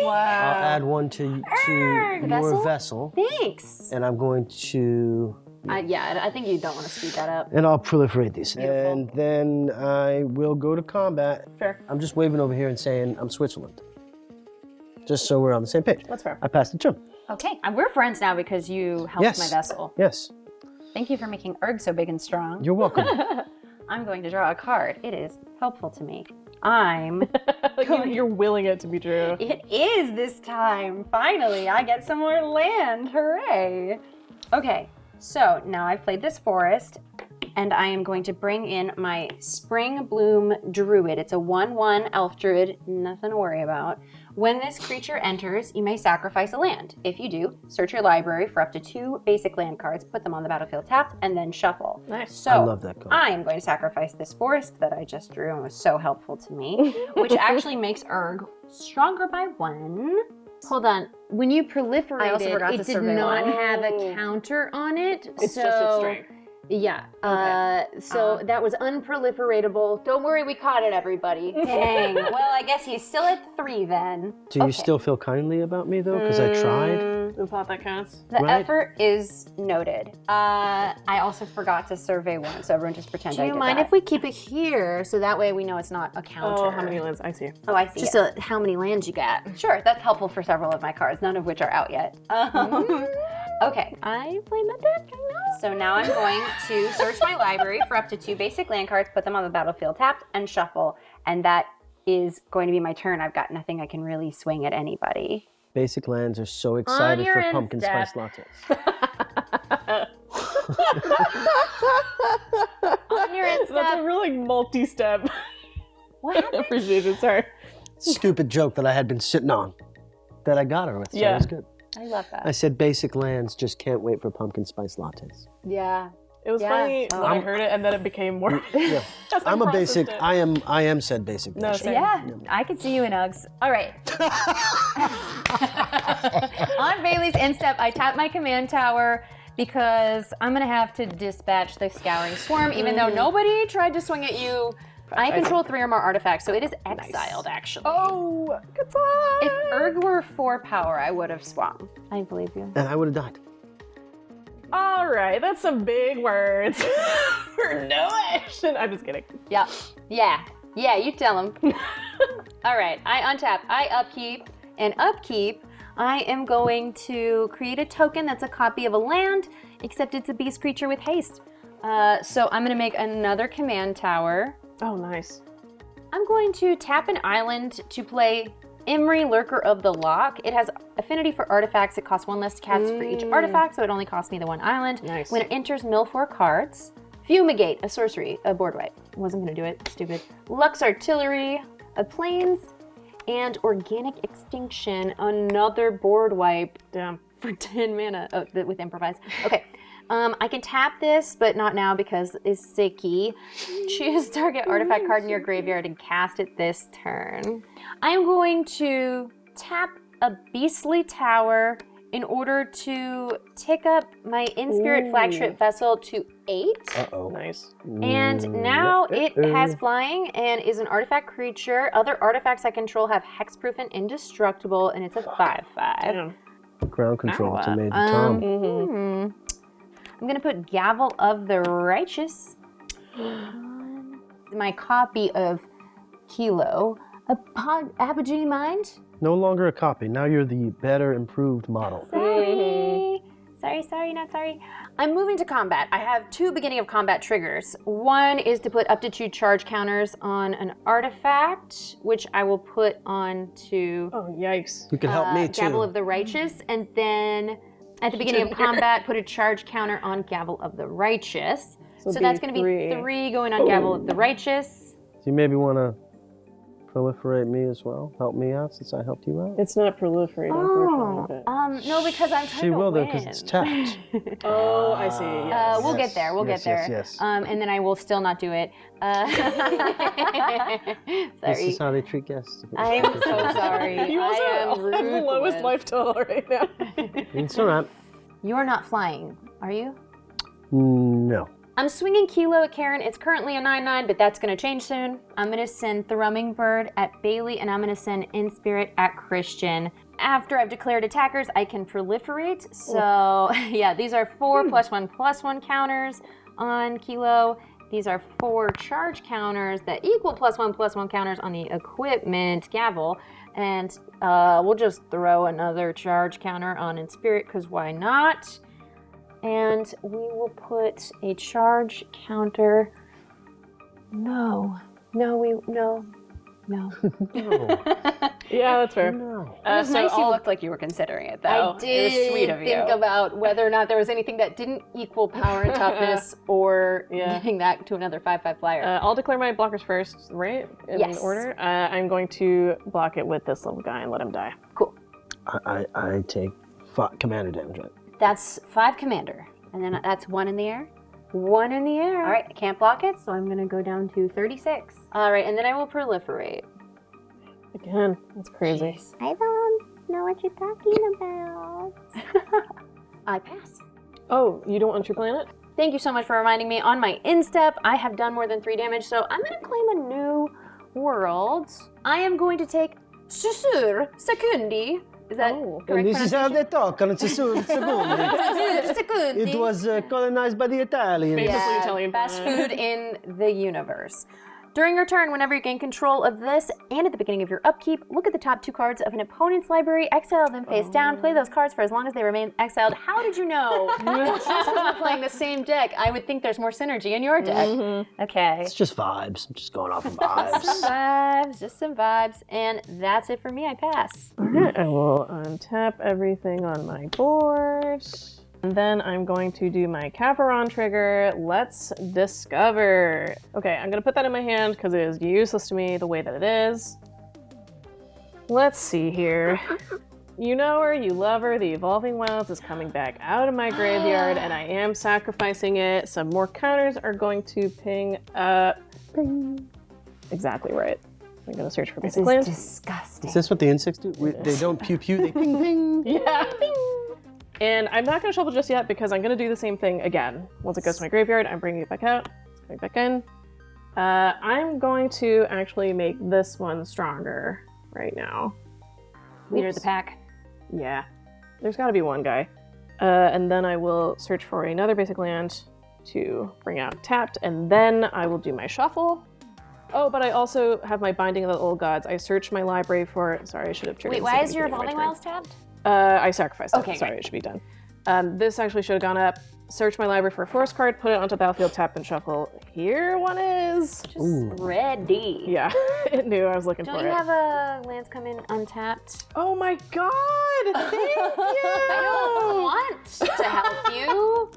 I'll add 1 to your vessel? vessel, Thanks. and I'm going to, I think you don't want to speed that up. and I'll proliferate these, Beautiful. and then I will go to combat. Fair. I'm just waving over here and saying I'm Switzerland, just so we're on the same page. That's fair. I passed the turn. Okay, And we're friends now because you helped Yes. my vessel. Yes, thank you for making Erg so big and strong. you're welcome. I'm going to draw a card. It is helpful to me. I'm... You're willing it to be true. It is this time. Finally, I get some more land. Hooray. Okay, so now I've played this forest, and I am going to bring in my Spring Bloom Druid. It's a 1/1 elf druid, nothing to worry about. When this creature enters, you may sacrifice a land. If you do, search your library for up to 2 basic land cards, put them on the battlefield tapped, and then shuffle. Nice. So I love that card. I am going to sacrifice this forest that I just drew and was so helpful to me, which actually makes Erg stronger by 1. Hold on. When you proliferated, I also forgot to it did survey not one. have a counter on it. It's just its strength. Yeah. Okay. That was unproliferatable. Don't worry, we caught it, everybody. Dang. Well, I guess he's still at 3 then. Do you still feel kindly about me though? Because I tried. The thought that counts. The Right. effort is noted. I also forgot to survey one, so everyone just pretend Do I you did mind that. if we keep it here so that way we know it's not a counter? Oh, how many lands? I see. Oh, I see. Just it. how many lands you got? Sure, that's helpful for several of my cards, none of which are out yet. Okay. I played that deck. I know. So now I'm going to search my library for up to 2 basic land cards, put them on the battlefield tapped, and shuffle. And that is going to be my turn. I've got nothing I can really swing at anybody. Basic lands are so excited your for end pumpkin step. spice lattes. On your end That's a step. really multi-step What happened? appreciation. Sorry. Stupid joke that I had been sitting on that I got her with. So Yeah. it was good. I love that. I said basic lands just can't wait for pumpkin spice lattes. Yeah. It was Yeah. funny when I heard it, and then it became more. Yeah. As I I'm a processed basic. it. I am said basic. No, bitch. same. Yeah, I can see you in Uggs. All right. On Bailey's instep, I tap my command tower because I'm going to have to dispatch the Scouring Swarm, even though nobody tried to swing at you. I control 3 or more artifacts, so it is exiled, actually. Oh, goodbye. If Erg were 4 power, I would have swung. I believe you. And I would have died. All right, that's some big words for no action. I'm just kidding. Yeah. Yeah, you tell him. All right, I untap, I upkeep, and upkeep, I am going to create a token that's a copy of a land, except it's a beast creature with haste. So I'm going to make another command tower. Oh, nice. I'm going to tap an island to play Imri, Lurker of the Lock. It has affinity for artifacts. It costs 1 less to cast for each artifact, so it only costs me the 1 island. Nice. When it enters, mill 4 cards. Fumigate, a sorcery, a board wipe. Wasn't going to do it, stupid. Lux Artillery, a plains, and Organic Extinction, another board wipe. Damn. For 10 mana with improvise. Okay. I can tap this, but not now because it's sicky. Choose target artifact card in your graveyard and cast it this turn. I'm going to tap a beastly tower in order to tick up my Inspirit Flagship vessel to 8. Uh-oh. Nice. And now it has flying and is an artifact creature. Other artifacts I control have hexproof and indestructible, and it's a 5/5. Damn. Ground control to Major Um, Tom. I'm gonna put Gavel of the Righteous on my copy of Kilo. Apogee Mind? No longer a copy. Now you're the better, improved model. Sorry, not sorry. I'm moving to combat. I have 2 beginning of combat triggers. One is to put up to 2 charge counters on an artifact, which I will put on to Oh, yikes. You can help me too. Gavel of the Righteous, and then at the beginning of combat, put a charge counter on Gavel of the Righteous. So that's going to be 3 going on Gavel of the Righteous. Do you maybe want to proliferate me as well? Help me out since I helped you out? It's not proliferate, unfortunately. but- No, because I'm trying She to will though, win. because it's tapped. Oh, I see. Yes. We'll get there. We'll Yes, get there. yes, yes. And then I will still not do it. This Sorry. is how they treat guests. I'm so sorry. You also I am have the lowest ruthless. life total right now. It's all right. You're not flying, are you? No. I'm swinging Kilo at Karen. It's currently a 9/9, but that's going to change soon. I'm going to send Thrumming Bird at Bailey, and I'm going to send Inspirit at Christian. After I've declared attackers, I can proliferate. So, yeah, these are 4 +1/+1 counters on Kilo. These are 4 charge counters that equal +1/+1 counters on the equipment Gavel. And we'll just throw another charge counter on Inspirit, because why not? And we will put a charge counter. No. Yeah, that's fair. No. It was nice you looked like you were considering it, though. I did It was sweet of you. think about whether or not there was anything that didn't equal power and toughness or Yeah. getting that to another 5/5 flyer. I'll declare my blockers first, right? In Yes. order. I'm going to block it with this little guy and let him die. I take commander damage. Right? That's 5 commander. And then that's 1 in the air. 1 in the air. All right, I can't block it, so I'm going to go down to 36. All right, and then I will proliferate. Again, that's crazy. I don't. know what you're talking about. I pass. Oh, you don't want your planet? Thank you so much for reminding me. On my instep, I have done more than 3 damage, so I'm gonna claim a new world. I am going to take Susur Secundi. Is that correct? And this is how they talk, and it's a Secundi. Secundi. It was colonized by the Italians. Famously Italian Best planet. food in the universe. During your turn, whenever you gain control of this, and at the beginning of your upkeep, look at the top 2 cards of an opponent's library, exile them face down, play those cards for as long as they remain exiled. How did you know? Just because we're playing the same deck, I would think there's more synergy in your deck. Okay. It's just vibes. I'm just going off of vibes. Just some vibes, and that's it for me. I pass. Okay, I will untap everything on my board. And then I'm going to do my Cavaron trigger. Let's discover. Okay, I'm gonna put that in my hand because it is useless to me the way that it is. Let's see here. You know her, you love her, the Evolving Wilds is coming back out of my graveyard and I am sacrificing it. Some more counters are going to ping up. Ping. Exactly right. I'm gonna search for basic lands. Disgusting. Is this what the insects do? They don't pew pew, they ping ping. Yeah. And I'm not going to shuffle just yet because I'm going to do the same thing again. Once it goes to my graveyard, I'm bringing it back out. It's coming back in. I'm going to actually make this one stronger right now. Leader of the pack. Yeah. There's got to be one guy. And then I will search for another basic land to bring out tapped. And then I will do my shuffle. Oh, but I also have my Binding of the Old Gods. I searched my library for... Sorry, I should have triggered Wait, this why at is the your beginning of my Evolving turn. Wilds tapped? I sacrificed it. Okay, Sorry, great. it should be done. This actually should have gone up. Search my library for a forest card, put it onto the battlefield, tap and shuffle. Here one is. Just ready. Yeah, it knew I was looking Don't for you it. have a lands come in untapped? Oh my god! Thank I don't you! want to help you.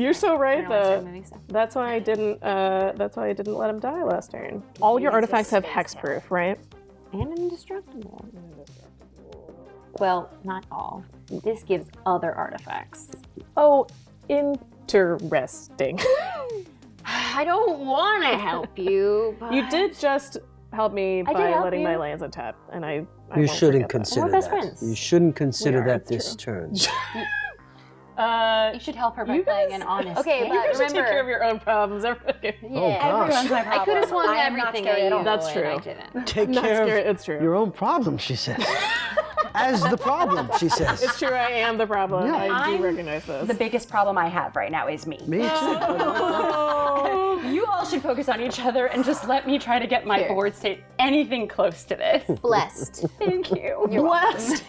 You're so I right don't wanna start though. moving stuff. That's why I didn't. That's why I didn't let him die last turn. All your artifacts have hexproof, right? And indestructible. Well, not all. This gives other artifacts. Oh, interesting. I don't want to help you. But... You did just help me I did by help letting you. my lands untap, and I You won't shouldn't forget that. consider We're best that. friends. You shouldn't consider We are, that it's this true. turn. You should help her by You playing guys- an honest Okay, game. but You guys should take remember- care of your own problems. Everybody. Oh, gosh. Everyone's my problem. I could have swung I am not everything scary at at you. all. That's and true. I didn't. Take Not care scary, of it's true. your own problem, she says. As the problem, she says. It's true, I am the problem. Yeah. I do I'm recognize this. The biggest problem I have right now is me. Me too. You all should focus on each other and just let me try to get my board state anything close to this. Blessed. Thank you. Blessed.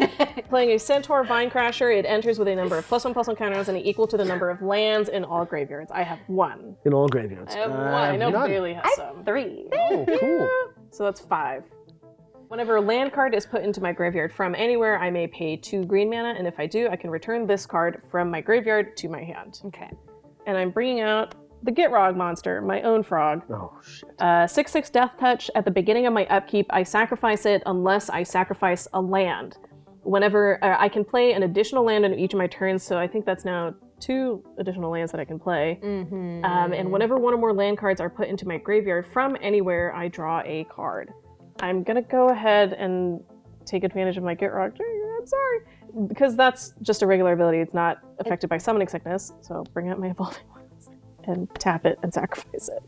Playing a Centaur Vinecrasher, it enters with a number of +1/+1 counters and equal to the number of lands in all graveyards. I have 1. In all graveyards. I have 1. I know none. Bailey has some. 3. Oh, cool. So that's 5. Whenever a land card is put into my graveyard from anywhere, I may pay 2 green mana, and if I do, I can return this card from my graveyard to my hand. Okay. And I'm bringing out the Gitrog monster, my own frog. Oh, shit. 6/6 Death Touch. At the beginning of my upkeep, I sacrifice it unless I sacrifice a land. Whenever I can play an additional land in each of my turns, so I think that's now 2 additional lands that I can play. And whenever one or more land cards are put into my graveyard from anywhere, I draw a card. I'm gonna go ahead and take advantage of my Gitrog trigger. I'm sorry, because that's just a regular ability. It's not affected by summoning sickness. So I'll bring out my Evolving Ones and tap it and sacrifice it.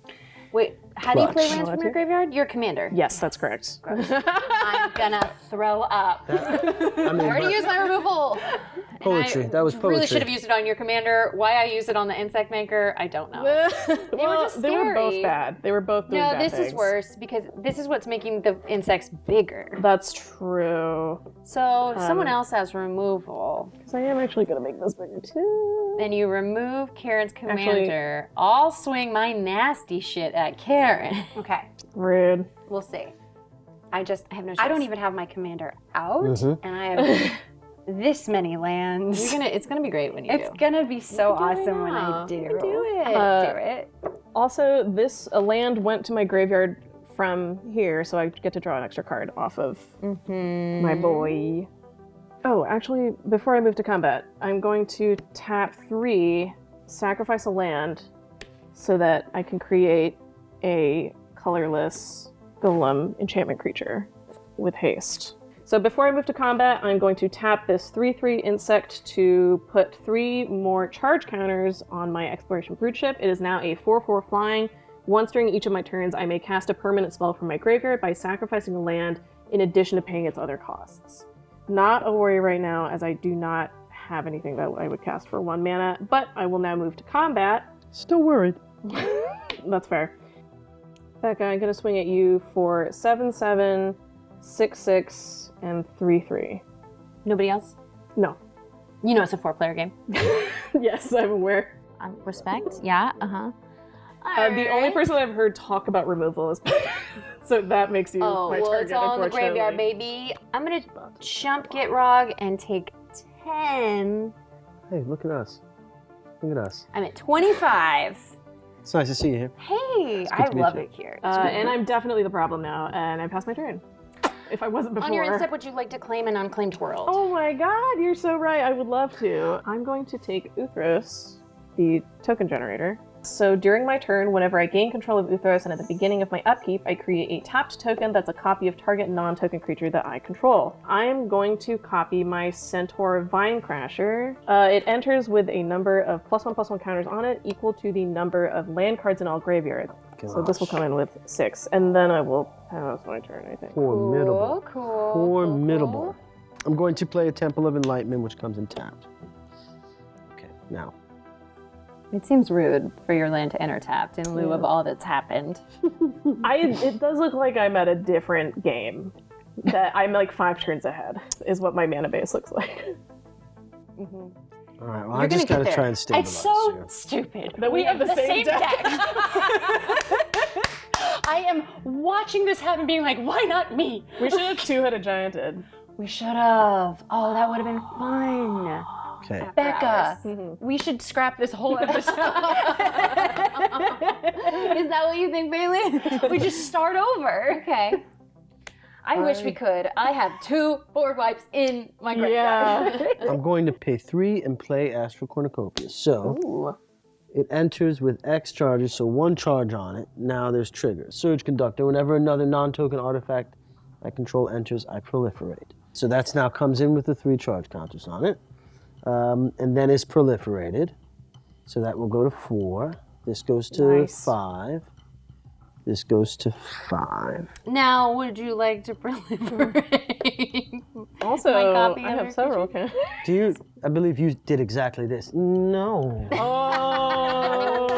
Wait, how do you play Clutch. lands from your graveyard? You're commander. Yes, that's correct. I'm gonna throw up. I mean, I already used my removal. poetry. That was Really poetry. should have used it on your commander. Why I used it on the insect maker, I don't know. Well, just they were both scary. bad. They were both doing No, bad this things. is worse because this is what's making the insects bigger. That's true. So someone else has removal. Because I am actually going to make this bigger too. Then you remove Karen's commander. I'll swing my nasty shit at Karen. Okay. Rude. We'll see. I have no choice. I don't even have my commander out, Mhm. and I have this many lands. It's gonna be great when you It's do. gonna be so awesome when now. I do. You can do it. Do it. Also, a land went to my graveyard from here, so I get to draw an extra card off of my boy. Oh, actually, before I move to combat, I'm going to tap 3, sacrifice a land, so that I can create a colorless golem enchantment creature with haste. So before I move to combat, I'm going to tap this 3/3 insect to put 3 more charge counters on my exploration brood ship. It is now a 4/4 flying. Once during each of my turns, I may cast a permanent spell from my graveyard by sacrificing a land in addition to paying its other costs. Not a worry right now, as I do not have anything that I would cast for 1 mana, but I will now move to combat. Still worried. That's fair. Becca, I'm going to swing at you for 7/7, 6/6, and 3/3. Nobody else? No. You know it's a 4-player game. Yes, I'm aware. Respect? Yeah, The only person I've heard talk about removal is Becca. So that makes you Oh, my well, target, it's all in the unfortunately. graveyard, baby. I'm gonna jump Gitrog and take 10. Hey, look at us. Look at us. I'm at 25. It's nice to see you here. Hey, good I to meet love you. it here. And I'm definitely the problem now, and I passed my turn. If I wasn't before. On your instep, would you like to claim an unclaimed world? Oh my god, you're so right. I would love to. I'm going to take Uthros, the token generator. So during my turn, whenever I gain control of Uthros and at the beginning of my upkeep, I create a tapped token that's a copy of target non-token creature that I control. I am going to copy my Centaur Vinecrasher. It enters with a number of +1/+1 counters on it equal to the number of land cards in all graveyards. So this will come in with 6, and then I will pass my turn, I think. Formidable. Cool. Formidable. I'm going to play a Temple of Enlightenment, which comes in tapped. Okay, now. It seems rude for your land to enter tapped in lieu of all that's happened. It does look like I'm at a different game. That I'm like 5 turns ahead, is what my mana base looks like. Mm-hmm. All right, well, I just got to try and stabilize It's so here. stupid That we have the same deck. I am watching this happen being like, why not me? We should have 2-headed gianted. We should have. Oh, that would have been fun. Okay. Becca, Mm-hmm. we should scrap this whole episode. Is that what you think, Bailey? We just start over. Okay. I wish we could. I have 2 board wipes in my graveyard. Yeah. I'm going to pay 3 and play Astral Cornucopia. So Ooh. it enters with X charges, so 1 charge on it. Now there's triggers. Surge Conductor. Whenever another non-token artifact I control enters, I proliferate. So that's now comes in with the 3 charge counters on it. And then is proliferated. So that will go to 4. This goes to 5. This goes to 5. Now, would you like to proliferate? Also, My copy I of have your several. creature? Do you? I believe you did exactly this. No. Oh.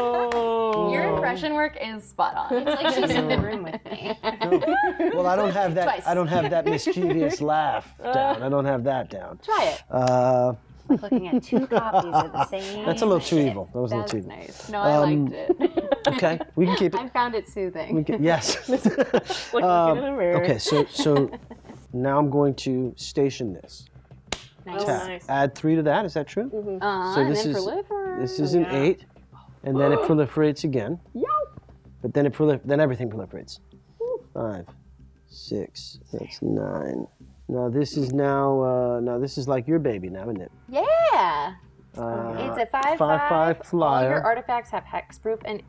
Your impression work is spot on. It's like she's in the room with me. Well, I don't have that. Twice. I don't have that mischievous laugh down. I don't have that down. Try it. Like Looking at 2 copies of the same. That's a little too evil. That was a little That's too evil. nice. No, I liked it. Okay, we can keep it. I found it soothing. Yes. Like looking in a mirror. Okay, so now I'm going to station this. Nice. Tap. nice. Add 3 to that. Is that true? So And this then is proliferate. this is an 8, and then it proliferates again. But then then everything proliferates. 5, 6. That's 9. Now this is now this is like your baby now, isn't it? Yeah. It's a 5/5. 5/5 All flyer. your artifacts have hexproof and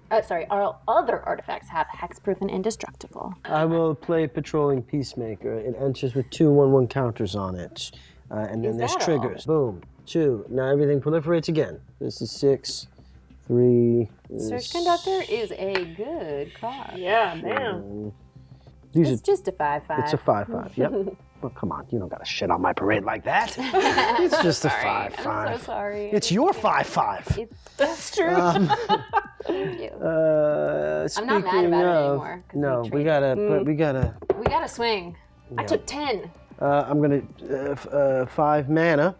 all other artifacts have hexproof and indestructible. I will play Patrolling Peacemaker. It enters with 2 1/1 counters on it, and then Is there's that all? triggers. Boom. 2. Now everything proliferates again. This is 6, 3. Search Conductor is a good card. Yeah, damn. These It's just a 5/5. It's a 5/5. Yep. Well, come on, you don't gotta shit on my parade like that. It's just a 5/5. I'm so sorry. It's your 5/5. That's true. Thank you. Speaking I'm not mad about it of, anymore, 'cause no, we we traded. gotta, but we gotta. We gotta swing. I Yeah. took 10. I'm gonna 5 mana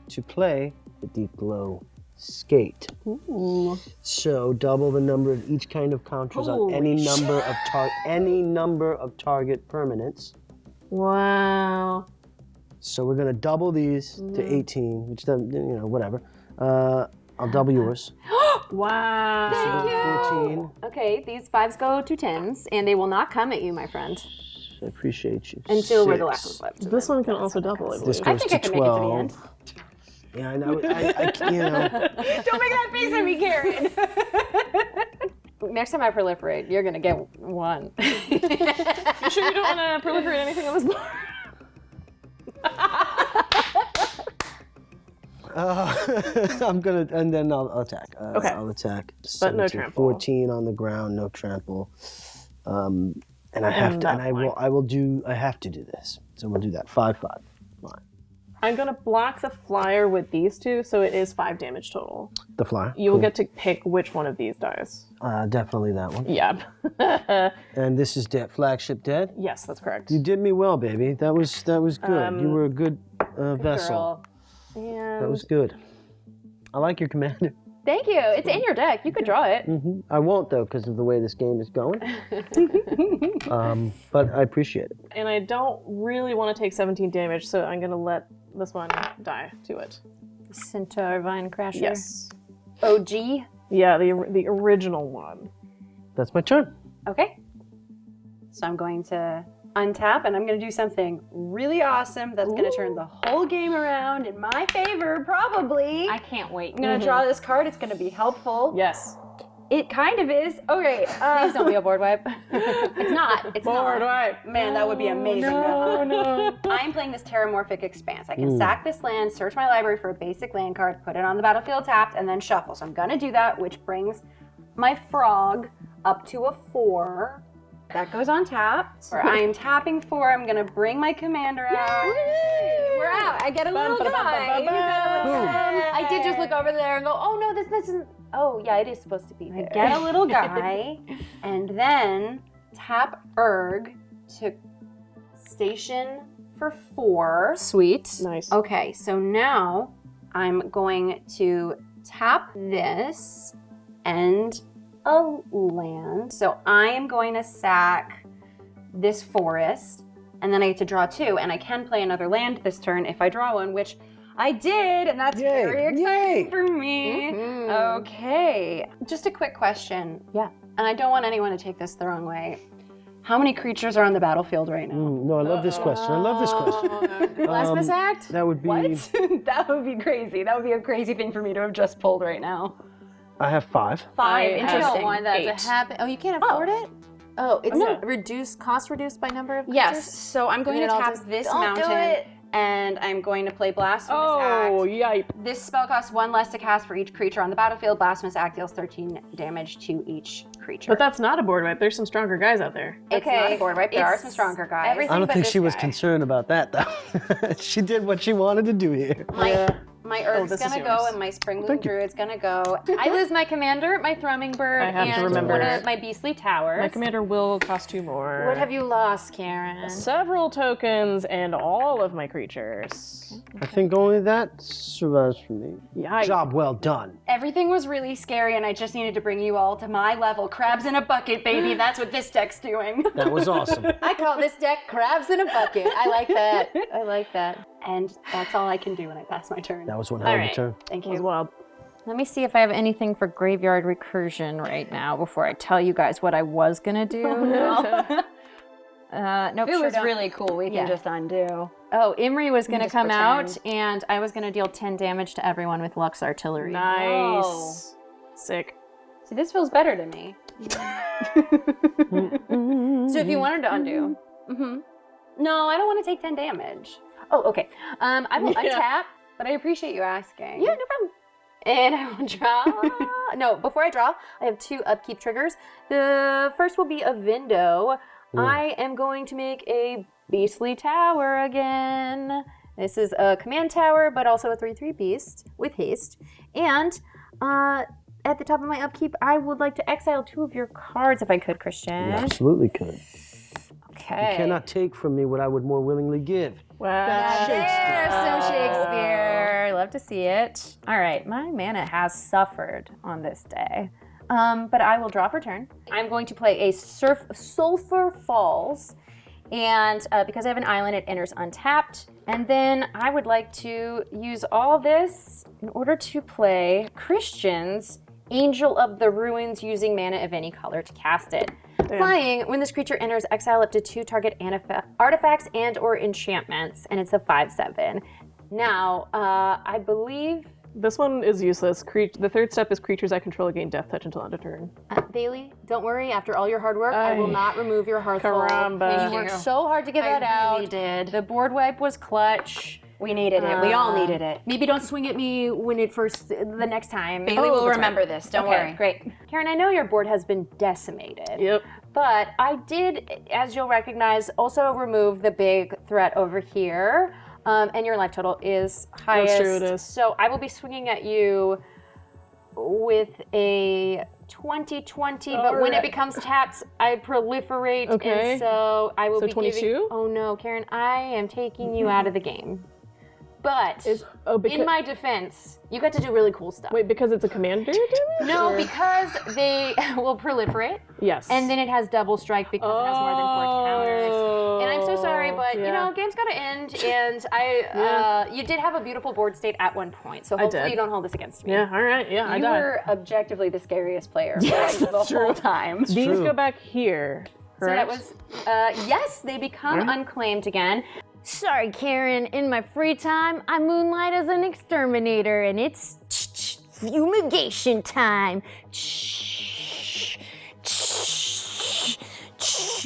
to play the Deep Glow Skate. Ooh. So double the number of each kind of counters on any number of target permanents. Wow. So we're gonna double these to 18, which doesn't, whatever. I'll double yours. Wow. Thank you. 14. Okay, these 5s go to 10s, and they will not come at you, my friend, I appreciate you. until we're the 6. last ones left. This one can also double, I This believe. goes think I to can make it to the 12. end. Yeah, I know. Don't make that face at me, Karen. Next time I proliferate, you're gonna get 1. You sure you don't want to proliferate anything on this board? I'm gonna, and then I'll attack. Okay. I'll attack. But no 17, trample. 14 on the ground, no trample. And I have to, and I have to do this. So we'll do that. 5/5. Fine. I'm gonna block the flyer with these two, so it is 5 damage total. The flyer. You will get to pick which one of these dies. Definitely that one. Yeah. And this is dead. Flagship dead. Yes, that's correct. You did me well, baby. That was good. You were a good vessel. And That was good. I like your commander. Thank you. It's in your deck. You could draw it. I won't though, because of the way this game is going. But I appreciate it. And I don't really want to take 17 damage, so I'm gonna let this one die to it. Centaur Vine Crasher. Yes. OG. Yeah, the original one. That's my turn. Okay. So I'm going to untap and I'm going to do something really awesome that's going to turn the whole game around in my favor, probably. I can't wait. I'm going to draw this card. It's going to be helpful. Yes. It kind of is. Okay. Please don't be a board wipe. It's not. It's Board not. wipe. Man, that would be amazing. No. I'm playing this Terramorphic Expanse. I can sack this land, search my library for a basic land card, put it on the battlefield tapped, and then shuffle. So I'm going to do that, which brings my frog up to a 4. That goes on tapped. I am tapping 4. I'm going to bring my commander out. Yay! We're out. I get a little guy. I did just look over there and go, oh no, this isn't. Oh yeah, it is supposed to be there. Get a little guy, and then tap Erg to station for 4. Sweet. Nice. Okay, so now I'm going to tap this and a land. So I am going to sack this forest, and then I get to draw 2, and I can play another land this turn if I draw one, which I did, and that's very exciting for me. Okay, just a quick question. Yeah. And I don't want anyone to take this the wrong way. How many creatures are on the battlefield right now? No, I love this question. I love this question. Blasphemous Act? That would be. What? That would be crazy. That would be a crazy thing for me to have just pulled right now. I have 5. 5. I Interesting. don't want that 8. to happen. Oh, you can't afford it? Oh, it's No. cost reduced by number of creatures? Yes, so I'm going to Then I'll tap just- this don't do mountain, it. and I'm going to play Blasphemous Oh, Act. yipe. This spell costs 1 less to cast for each creature on the battlefield. Blasphemous Act deals 13 damage to each creature. But that's not a board wipe. There's some stronger guys out there. It's not a board wipe. There are some stronger guys. everything I don't but think this she was guy. concerned about that though. She did what she wanted to do here. My Erg's this is gonna yours. go, and my Springloom Thank you. Druid's gonna go. I lose my commander, my Thrumming Bird, I have to and remember. one of my Beastly Towers. My commander will cost 2 more. What have you lost, Karen? Several tokens and all of my creatures. I think only that survives for me. Yikes. Job well done. Everything was really scary, and I just needed to bring you all to my level. Crabs in a bucket, baby. That's what this deck's doing. That was awesome. I call this deck Crabs in a Bucket. I like that. I like that. And that's all I can do when I pass my turn. That was one hell of a Alright. turn. Thank That was you. wild. Let me see if I have anything for Graveyard Recursion right now before I tell you guys what I was gonna do. Nope, If it sure was don't. really cool, we Yeah. can just undo. Oh, Imri was gonna just come out, pretend. and I was gonna deal 10 damage to everyone with Lux Artillery. Nice. Whoa. Sick. See, this feels better to me. So if you wanted to undo, No, I don't want to take 10 damage. oh, okay. I will untap. But I appreciate you asking. Yeah, no problem. And I will draw. No, before I draw, I have 2 upkeep triggers. The first will be a Vindo. I am going to make a Beastly Tower again. This is a command tower, but also a 3/3 beast with haste. And at the top of my upkeep, I would like to exile 2 of your cards if I could, Christian. You absolutely could. Okay. You cannot take from me what I would more willingly give. Wow. There's some Shakespeare. Love to see it. All right, my mana has suffered on this day. But I will draw for turn. I'm going to play a Sulphur Falls. And because I have an island, it enters untapped. And then I would like to use all this in order to play Christian's Angel of the Ruins using mana of any color to cast it. Flying, when this creature enters, exile up to 2 target artifacts and or enchantments, and it's a 5/7. Now, I believe This one is useless. The third step is creatures I control gain death touch until end of turn. Bailey, don't worry. After all your hard work, I will not remove your Hearthull. Caramba. You worked so hard to get that out. really did. The board wipe was clutch. We needed it. We all needed it. Maybe don't swing at me when it first the next time. Bailey will remember this. Don't worry. Great. Karen, I know your board has been decimated. Yep. But I did, as you'll recognize, also remove the big threat over here. And your life total is highest. That's true, it is. So I will be swinging at you with a 20-20, but when it becomes tapped, I proliferate. Okay. And so I will So be 22? giving... Oh no, Karen, I am taking you out of the game. But in my defense, you got to do really cool stuff. Wait, because it's a commander damage? No, because they will proliferate. Yes. And then it has double strike because it has more than 4 counters. And I'm so sorry, but you know, game's got to end. And you did have a beautiful board state at one point, so hopefully you don't hold this against me. Yeah, all right. Yeah, I You died. were objectively the scariest player for like, the whole time. These go back here. So that Correct? was yes, they become unclaimed again. Sorry, Karen. In my free time, I moonlight as an exterminator, and it's fumigation time.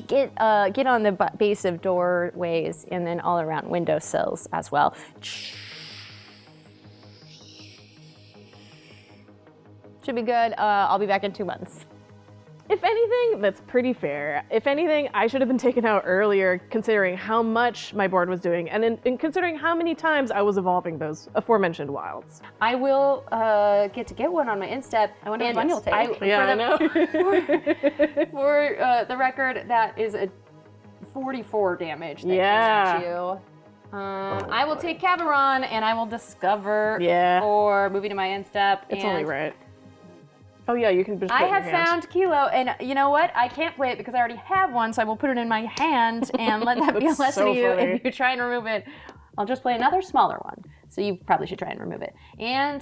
Get on the base of doorways and then all around windowsills as well. Should be good. I'll be back in 2 months. If anything, that's pretty fair. If anything, I should have been taken out earlier, considering how much my board was doing, and in considering how many times I was evolving those aforementioned wilds. I will get one on my instep. I wonder which one you'll take. I know. For the record, that is a 44 damage that Yeah. comes at you. I will take Cabaron and I will discover for moving to my instep. It's and only right. Oh yeah, you can just put I it in your have hand. found Kilo, and you know what? I can't play it because I already have one, so I will put it in my hand and let that be a That's lesson so to you. funny. If you try and remove it, I'll just play another smaller one. So you probably should try and remove it. And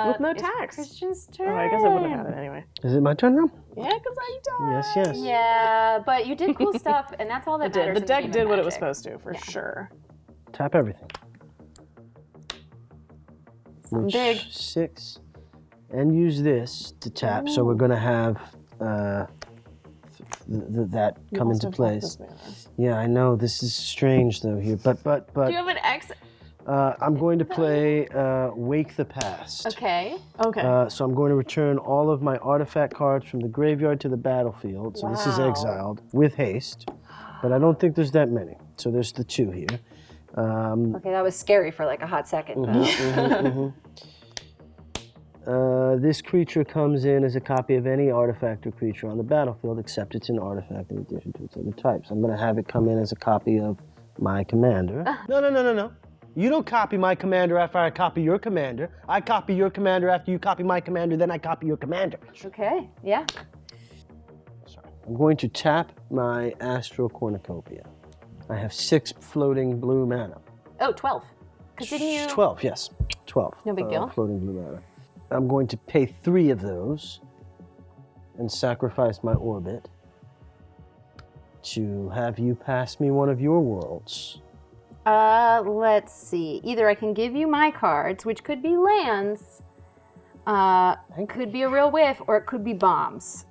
With no it's tax. Christian's turn. Oh, I guess I wouldn't have had it anyway. Is it my turn now? Yeah, because I died. Yes. Yeah, but you did cool stuff, and that's all that It did. matters. The in deck game of did what it was Magic. supposed to, for sure. Tap everything. Something big. 6. And use this to tap. So we're going to have that come into place. Yeah, I know. This is strange, though, here. But Do you have an X? I'm going to play Wake the Past. Okay. Okay. So I'm going to return all of my artifact cards from the graveyard to the battlefield. So this is exiled with haste. But I don't think there's that many. So there's the 2 here. Okay, that was scary for like a hot second. This creature comes in as a copy of any artifact or creature on the battlefield, except it's an artifact in addition to its other types. I'm going to have it come in as a copy of my commander. No. You don't copy my commander after I copy your commander. I copy your commander after you copy my commander, then I copy your commander. Okay, yeah. Sorry. I'm going to tap my Astral Cornucopia. I have 6 floating blue mana. Oh, 12. Because didn't you? 12, yes. 12. No big deal. Floating blue mana. I'm going to pay 3 of those and sacrifice my orbit to have you pass me one of your worlds. Let's see. Either I can give you my cards, which could be lands, could be a real whiff, or it could be bombs.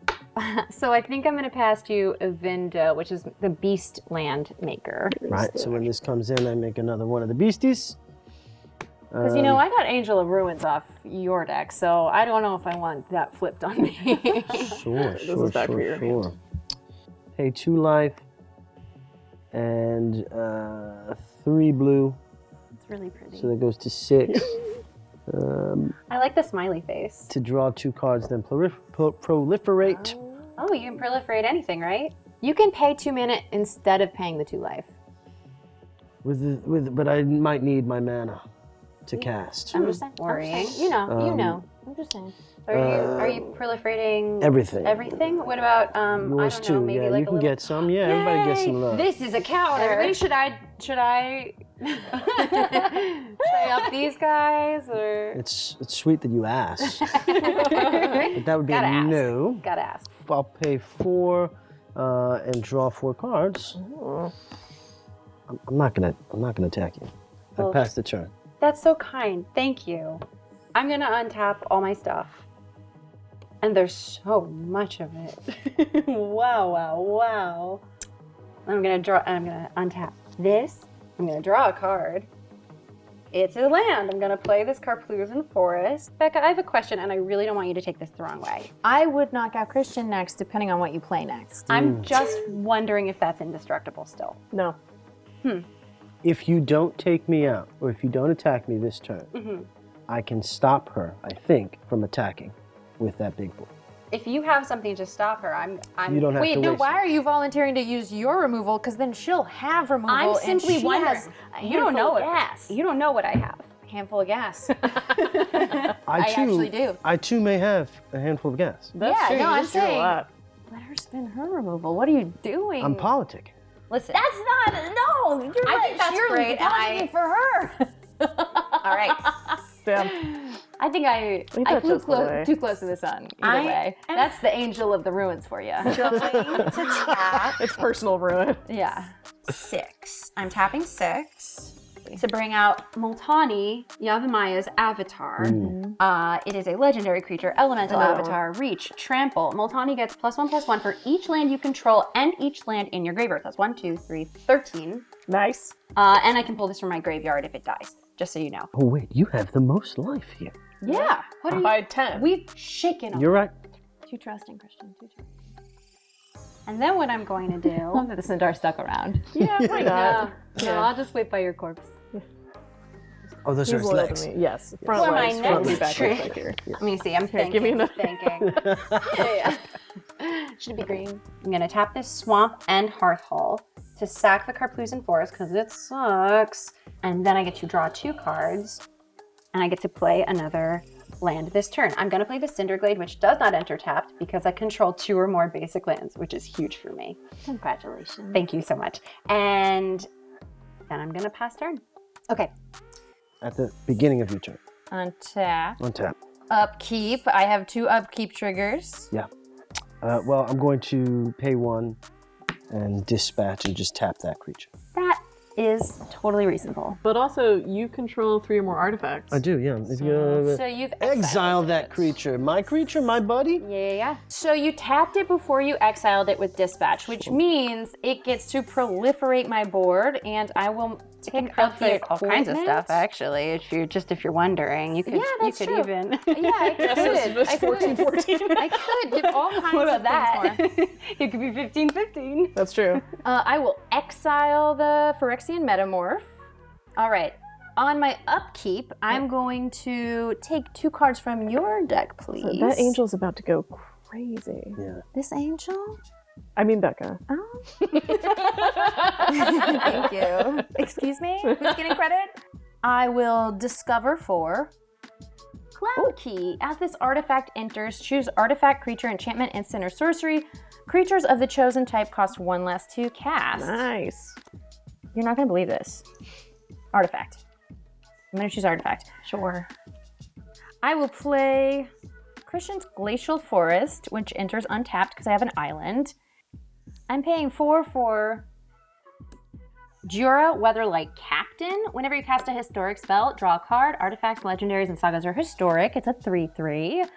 So I think I'm going to pass you a Vindo, which is the beast land maker. Right, so when this comes in, I make another one of the beasties. Because, you know, I got Angel of Ruins off your deck, so I don't know if I want that flipped on me. Sure. Pay 2 life and 3 blue. It's really pretty. So that goes to 6. I like the smiley face. To draw 2 cards, then proliferate. Oh, you can proliferate anything, right? You can pay 2 mana instead of paying the 2 life. But I might need my mana to cast. I'm just saying. Worrying. You know. I'm just saying. Are you proliferating Everything. everything? What about Yours I don't know, too. maybe Yeah, like you a can little... get some. Yeah, everybody gets some love. This is a counter. Everybody, should I should I up these guys or? It's sweet that you asked. But that would be Gotta a ask. no. Gotta ask. I'll pay 4 and draw 4 cards. I'm not gonna attack you. I passed the turn. That's so kind. Thank you. I'm gonna untap all my stuff. And there's so much of it. Wow. I'm gonna untap this. I'm gonna draw a card. It's a land. I'm gonna play this Karplusan Forest. Becca, I have a question, and I really don't want you to take this the wrong way. I would knock out Christian next, depending on what you play next. I'm just wondering if that's indestructible still. No. If you don't take me out, or if you don't attack me this turn, I can stop her, I think, from attacking with that big boy. If you have something to stop her, I'm You don't have Wait, to no, waste why it. are you volunteering to use your removal? Because then she'll have removal. I'm and simply she wondering. has a You don't handful know of it. gas. You don't know what I have. Handful of gas. I actually do. I too may have a handful of gas. That's Yeah, true. no, you I'm just do a saying- lot. Let her spin her removal. What are you doing? I'm politic. Listen, That's not. No, you're I think that's you're great, and advocating for her. all right. Damn. I think I that flew just away. too close to the sun. Either way, that's the angel of the ruins for you. Going to tap It's personal ruin. Yeah. 6. I'm tapping 6 to bring out Multani Yavimai's avatar. It is a legendary creature, elemental avatar, reach, trample. Multani gets +1/+1 for each land you control and each land in your graveyard. That's 1, 2, 3, 13. Nice. And I can pull this from my graveyard if it dies, just so you know. Oh wait, you have the most life here. Yeah. What are you? By 10. We've shaken up. You're right. Too trusting, Christian. Too trusting. And then what I'm going to do. Love that the Centaur stuck around. Yeah, why not? No, I'll just wait by your corpse. Oh, those are He's his loyal legs. to me. Yes. For Front my legs, front next back trick. back here. Let me see. I'm thinking. give me another. Thinking. yeah. Should it be green? I'm gonna tap this swamp and Hearthull to sack the Karplusan Forest because it sucks. And then I get to draw 2 cards, and I get to play another land this turn. I'm gonna play the Cinderglade, which does not enter tapped because I control 2 or more basic lands, which is huge for me. Congratulations. Thank you so much. And then I'm gonna pass turn. Okay. At the beginning of your turn. Untap. On tap. Upkeep. I have 2 upkeep triggers. Yeah. Well, I'm going to pay 1 and dispatch and just tap that creature. That is totally reasonable. But also, you control 3 or more artifacts. I do, yeah. If you So you've exile exiled that it. creature, my buddy. Yeah. So you tapped it before you exiled it with dispatch, which means it gets to proliferate my board, and I will pick up the all kinds of stuff, equipment. actually. If you're wondering, you could. Yeah, that's you could true. even. Yeah, I could. It's I 14, could. 14. I could give all kinds What of about things that? more. It could be 15-15. That's true. I will exile the Phyrexian Metamorph. All right. On my upkeep, I'm going to take 2 cards from your deck, please. That angel's about to go crazy. Yeah. This angel? I mean, Becca. Oh. Thank you. Excuse me? Who's getting credit? I will discover 4. Cloud Key. As this artifact enters, choose artifact, creature, enchantment, instant, or sorcery. Creatures of the chosen type cost 1 less to cast. Nice. You're not going to believe this. Artifact. I'm going to choose artifact. Sure. I will play Christian's Glacial Forest, which enters untapped because I have an island. I'm paying 4 for Jura, Weatherlight Captain. Whenever you cast a historic spell, draw a card. Artifacts, legendaries, and sagas are historic. It's a 3/3.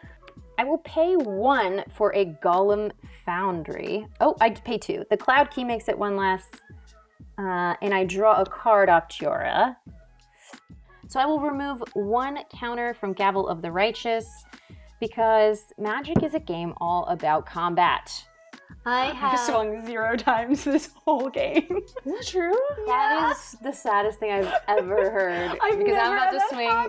I will pay 1 for a Golem Foundry. Oh, I pay 2. The Cloud Key makes it 1 less. And I draw a card off Jura. So I will remove 1 counter from Gavel of the Righteous because Magic is a game all about combat. I have swung 0 times this whole game. Is that true? That is the saddest thing I've ever heard. because I'm about to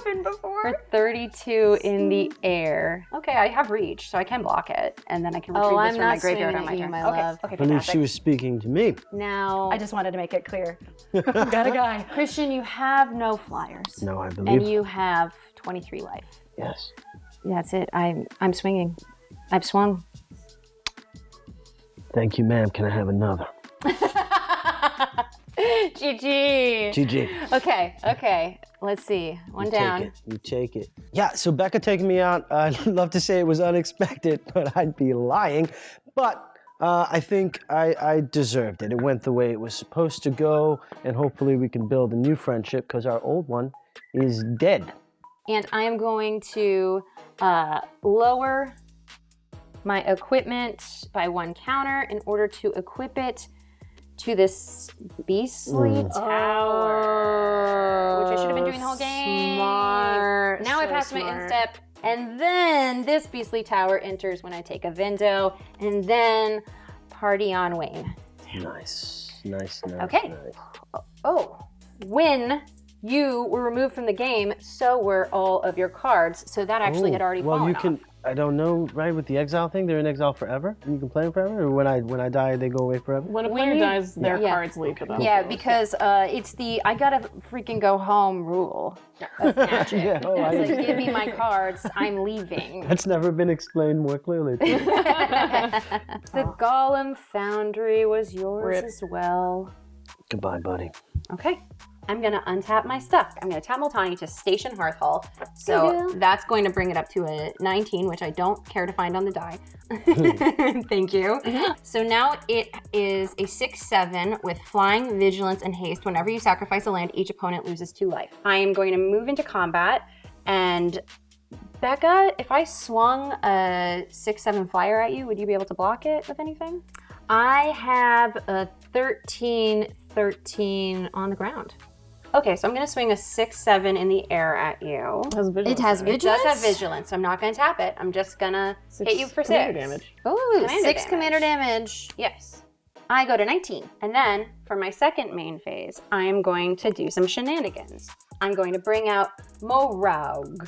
swing before. for 32 in the air. Okay, I have reach, so I can block it, and then I can retrieve this from my graveyard on my turn. my Okay, love. okay, I believe fantastic. she was speaking to me. Now, I just wanted to make it clear. got a guy. Christian, you have no flyers. No, I believe. And you have 23 life. Yes. That's it. I'm swinging. I've swung. Thank you, ma'am. Can I have another? GG. GG. Okay. Let's see. One down. You take it. Yeah, so Becca taking me out, I'd love to say it was unexpected, but I'd be lying. But I think I deserved it. It went the way it was supposed to go, and hopefully we can build a new friendship because our old one is dead. and I am going to lower my equipment by 1 counter in order to equip it to this beastly tower, which I should have been doing the whole game. Smart. Now I passed my instep, and then this beastly tower enters when I take a Vindo, and then party on Wayne. Nice. Okay. Oh, when you were removed from the game, so were all of your cards. So that actually had already fallen off. I don't know, right? With the exile thing, they're in exile forever, and you can play them forever. Or when I die, they go away forever. When a player dies, their cards leave without. Yeah, because it's the I gotta freaking go home rule of Magic. It's like, give me my cards, I'm leaving. That's never been explained more clearly. The Golem Foundry was yours as well. Goodbye, buddy. Okay. I'm gonna untap my stuff. I'm gonna tap Multani to station Hearthull. So that's going to bring it up to a 19, which I don't care to find on the die. Thank you. So now it is a 6/7 with flying, vigilance, and haste. Whenever you sacrifice a land, each opponent loses 2 life. I am going to move into combat, and Becca, if I swung a 6/7 flyer at you, would you be able to block it with anything? I have a 13/13 on the ground. Okay, so I'm going to swing a 6/7 in the air at you. It has It does have vigilance, so I'm not going to tap it. I'm just going to hit you for 6. Damage. Ooh, 6 commander damage. Yes. I go to 19. And then, for my second main phase, I am going to do some shenanigans. I'm going to bring out Moraug,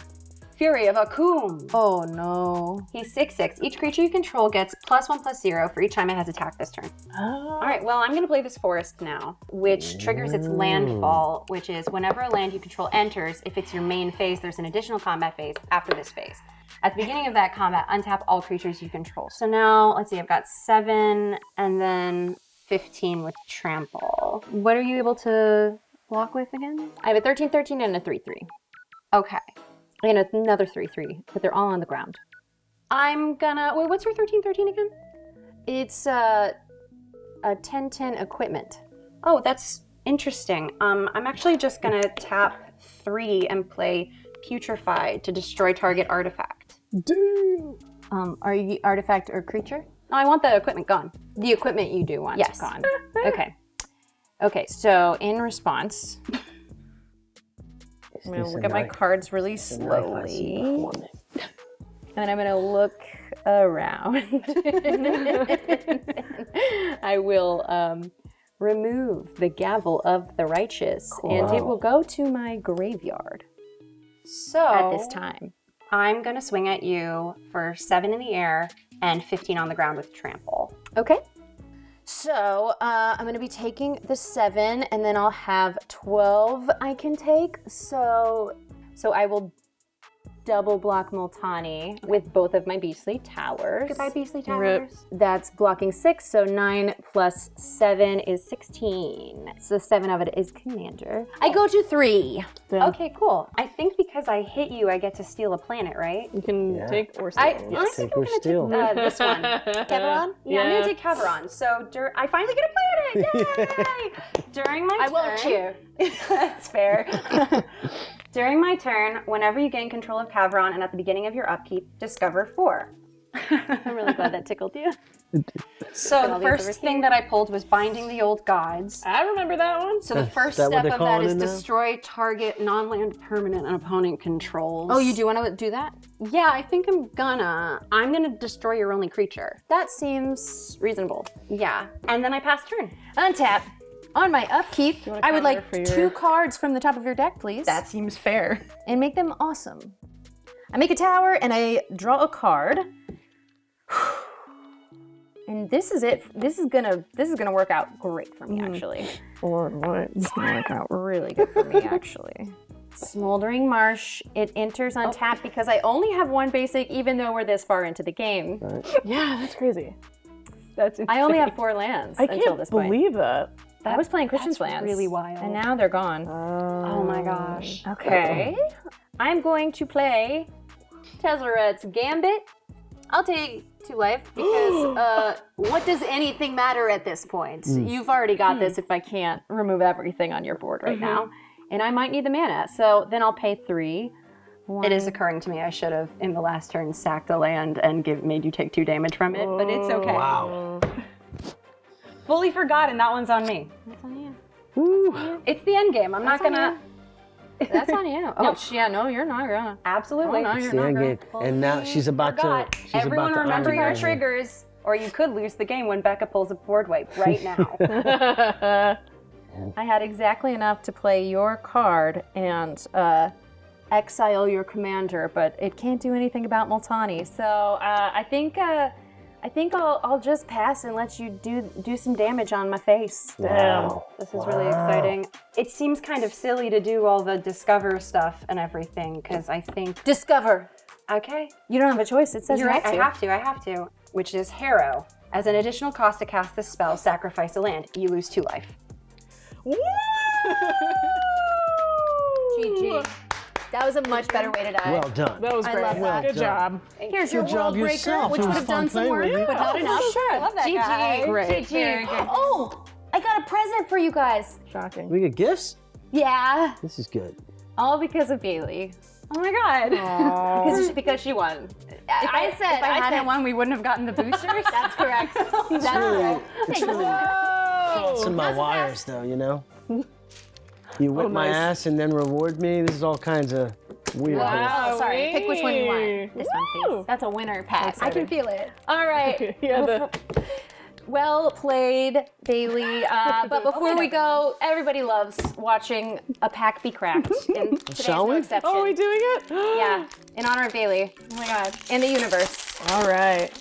Fury of Akum. Oh no. He's 6/6. Each creature you control gets +1/+0 for each time it has attacked this turn. All right, well, I'm going to play this forest now, which triggers its landfall, which is whenever a land you control enters, if it's your main phase, there's an additional combat phase after this phase. At the beginning of that combat, untap all creatures you control. So now, let's see, I've got 7 and then 15 with Trample. What are you able to block with again? I have a 13/13 and a 3/3. Okay. And another 3/3, but they're all on the ground. I'm gonna, wait, what's your 13/13 again? It's a 10/10 equipment. Oh, that's interesting. I'm actually just gonna tap 3 and play Putrefy to destroy target artifact. Are you artifact or creature? No, I want the equipment gone. The equipment you do want Yes. gone. Okay. Okay, so in response, I'm gonna look at my cards really slowly. And then I'm gonna look around. I will remove the gavel of the righteous, and it will go to my graveyard. So At this time. I'm gonna swing at you for 7 in the air and 15 on the ground with Trample. Okay. So I'm going to be taking the 7, and then I'll have 12 I can take. So I will double block Multani with both of my Beastly Towers. Goodbye, Beastly Towers. That's blocking 6, so 9 plus 7 is 16. So 7 of it is Commander. I go to 3. Okay, cool. I think because I hit you, I get to steal a planet, right? You can take or steal. I think Take I'm or gonna steal. take this one. Caveron? Yeah, I'm gonna take Caveron. So I finally get a planet! Yay! During my turn, I won't cheer. That's fair. During my turn, whenever you gain control of Caveron and at the beginning of your upkeep, discover 4. I'm really glad that tickled you. So the these first over thing that I pulled was Binding the Old Gods. I remember that one. So the first that what step they're of that calling is it now? destroy target non-land permanent an opponent controls. Oh, you do want to do that? Yeah, I think I'm gonna destroy your only creature. That seems reasonable. Yeah, and then I pass turn. Untap. On my upkeep, wanna I would counter like for 2 your- cards from the top of your deck, please. That seems fair. And make them awesome. I make a tower and I draw a card. And this is it. This is gonna work out great for me, actually. Or what? It's gonna work out really good for me, actually. Smoldering Marsh. It enters on tap because I only have 1 basic, even though we're this far into the game. Yeah, that's crazy. That's insane. I only have 4 lands I until can't this point. believe that. I was playing Christian's that's lands. really wild. And now they're gone. Oh my gosh. Okay. I'm going to play Tezzeret's Gambit. I'll take 2 life because what does anything matter at this point? You've already got this if I can't remove everything on your board right now. And I might need the mana. So then I'll pay 3 It is occurring to me I should have, in the last turn, sacked a land and made you take 2 damage from it, but it's okay. Wow. Fully forgotten, that one's on me. That's on you. Woo. It's the end game. I'm not gonna. That's on you. Oh. No, you're not gonna. Absolutely. Oh, no, It's you're the not end gonna. game. And now she's about Forgot. to. She's Everyone about to remember your honor you. triggers, or you could lose the game when Becca pulls a board wipe right now. I had exactly enough to play your card and exile your commander, but it can't do anything about Multani. So I think I'll just pass and let you do some damage on my face. Wow. This is really exciting. It seems kind of silly to do all the discover stuff and everything, because I think... Discover. Okay. You don't have a choice. It says You're you right. have to. I have to. Which is Harrow. As an additional cost to cast this spell, sacrifice a land. You lose 2 life. Woo! GG. That was a much better way to die. Well done. That was I great. love that. Good job. Here's your Good job world breaker, yourself. which It would was have done fun some playing work, with you. but not enough. Sure. I love that guy. Great. GG. Oh, I got a present for you guys. Shocking. We get gifts? Yeah, This is good. all because of Bailey. Oh my god. Because she won. If I hadn't won, we wouldn't have gotten the boosters. That's correct. That's correct. It's Thank really you. it's in my wires, though, you know? You whip my nice. ass and then reward me. This is all kinds of weird. Oh, sorry. Pick which one you want. This one, Woo! please. That's a winner pack. I can feel it. All right. Yeah, Well played, Bailey. But before we go, everybody loves watching a pack be cracked. And today's Shall no we? exception. Oh, are we doing it? Yeah, in honor of Bailey. Oh my god. And the universe. All right.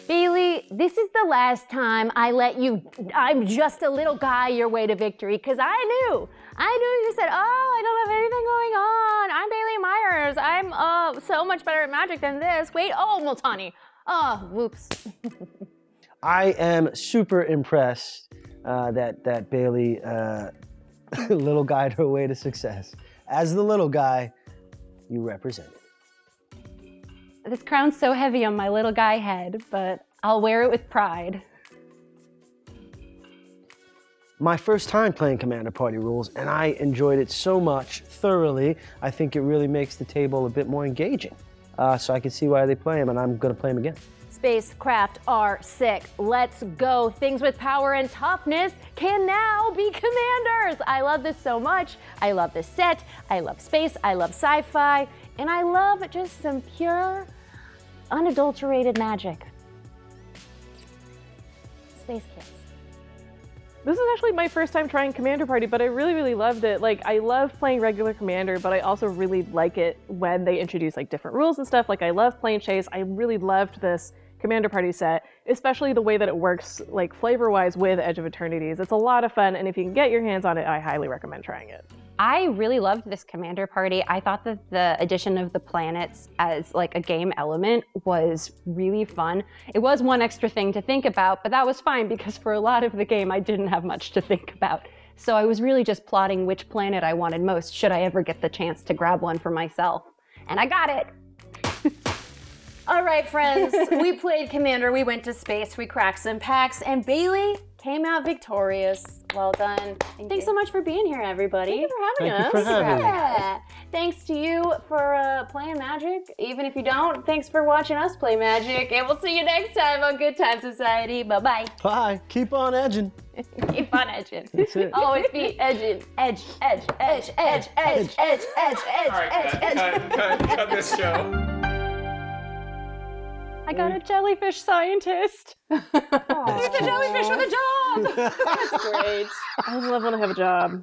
Bailey, this is the last time I let you, I'm just a little guy, your way to victory, because I knew you said, oh, I don't have anything going on. I'm Bailey Meyers. I'm so much better at Magic than this. Wait, oh, Multani. Oh, whoops. I am super impressed that Bailey little guide her way to success. As the little guy, you represent it. This crown's so heavy on my little guy head, but I'll wear it with pride. My first time playing Commander Party Rules, and I enjoyed it so much, thoroughly. I think it really makes the table a bit more engaging. So I can see why they play them, and I'm going to play them again. Spacecraft are sick. Let's go. Things with power and toughness can now be commanders. I love this so much. I love this set. I love space. I love sci-fi. And I love just some pure, unadulterated magic. Space Kiss. This is actually my first time trying Commander Party, but I really, really loved it. Like, I love playing regular Commander, but I also really like it when they introduce like different rules and stuff. Like, I love playing Chase. I really loved this Commander Party set, especially the way that it works, like flavor-wise with Edge of Eternities. It's a lot of fun, and if you can get your hands on it, I highly recommend trying it. I really loved this Commander Party. I thought that the addition of the planets as like a game element was really fun. It was one extra thing to think about, but that was fine because for a lot of the game I didn't have much to think about. So I was really just plotting which planet I wanted most should I ever get the chance to grab one for myself. And I got it! All right, friends, we played Commander, we went to space, we cracked some packs, and Bailey came out victorious. Well done. Thanks so much for being here, everybody. Thank you for having Thank you for having me. Yeah. Thanks to you for playing Magic. Even if you don't, thanks for watching us play Magic. And we'll see you next time on Good Time Society. Bye-bye. Bye. Keep on edging. Keep on edging. That's it. Always be edging. Edge, edge, edge, edge, edge, edge, edge, edge, All right, edge, cut this show. I got a jellyfish scientist. There's a jellyfish with a job. That's great. I love when I have a job.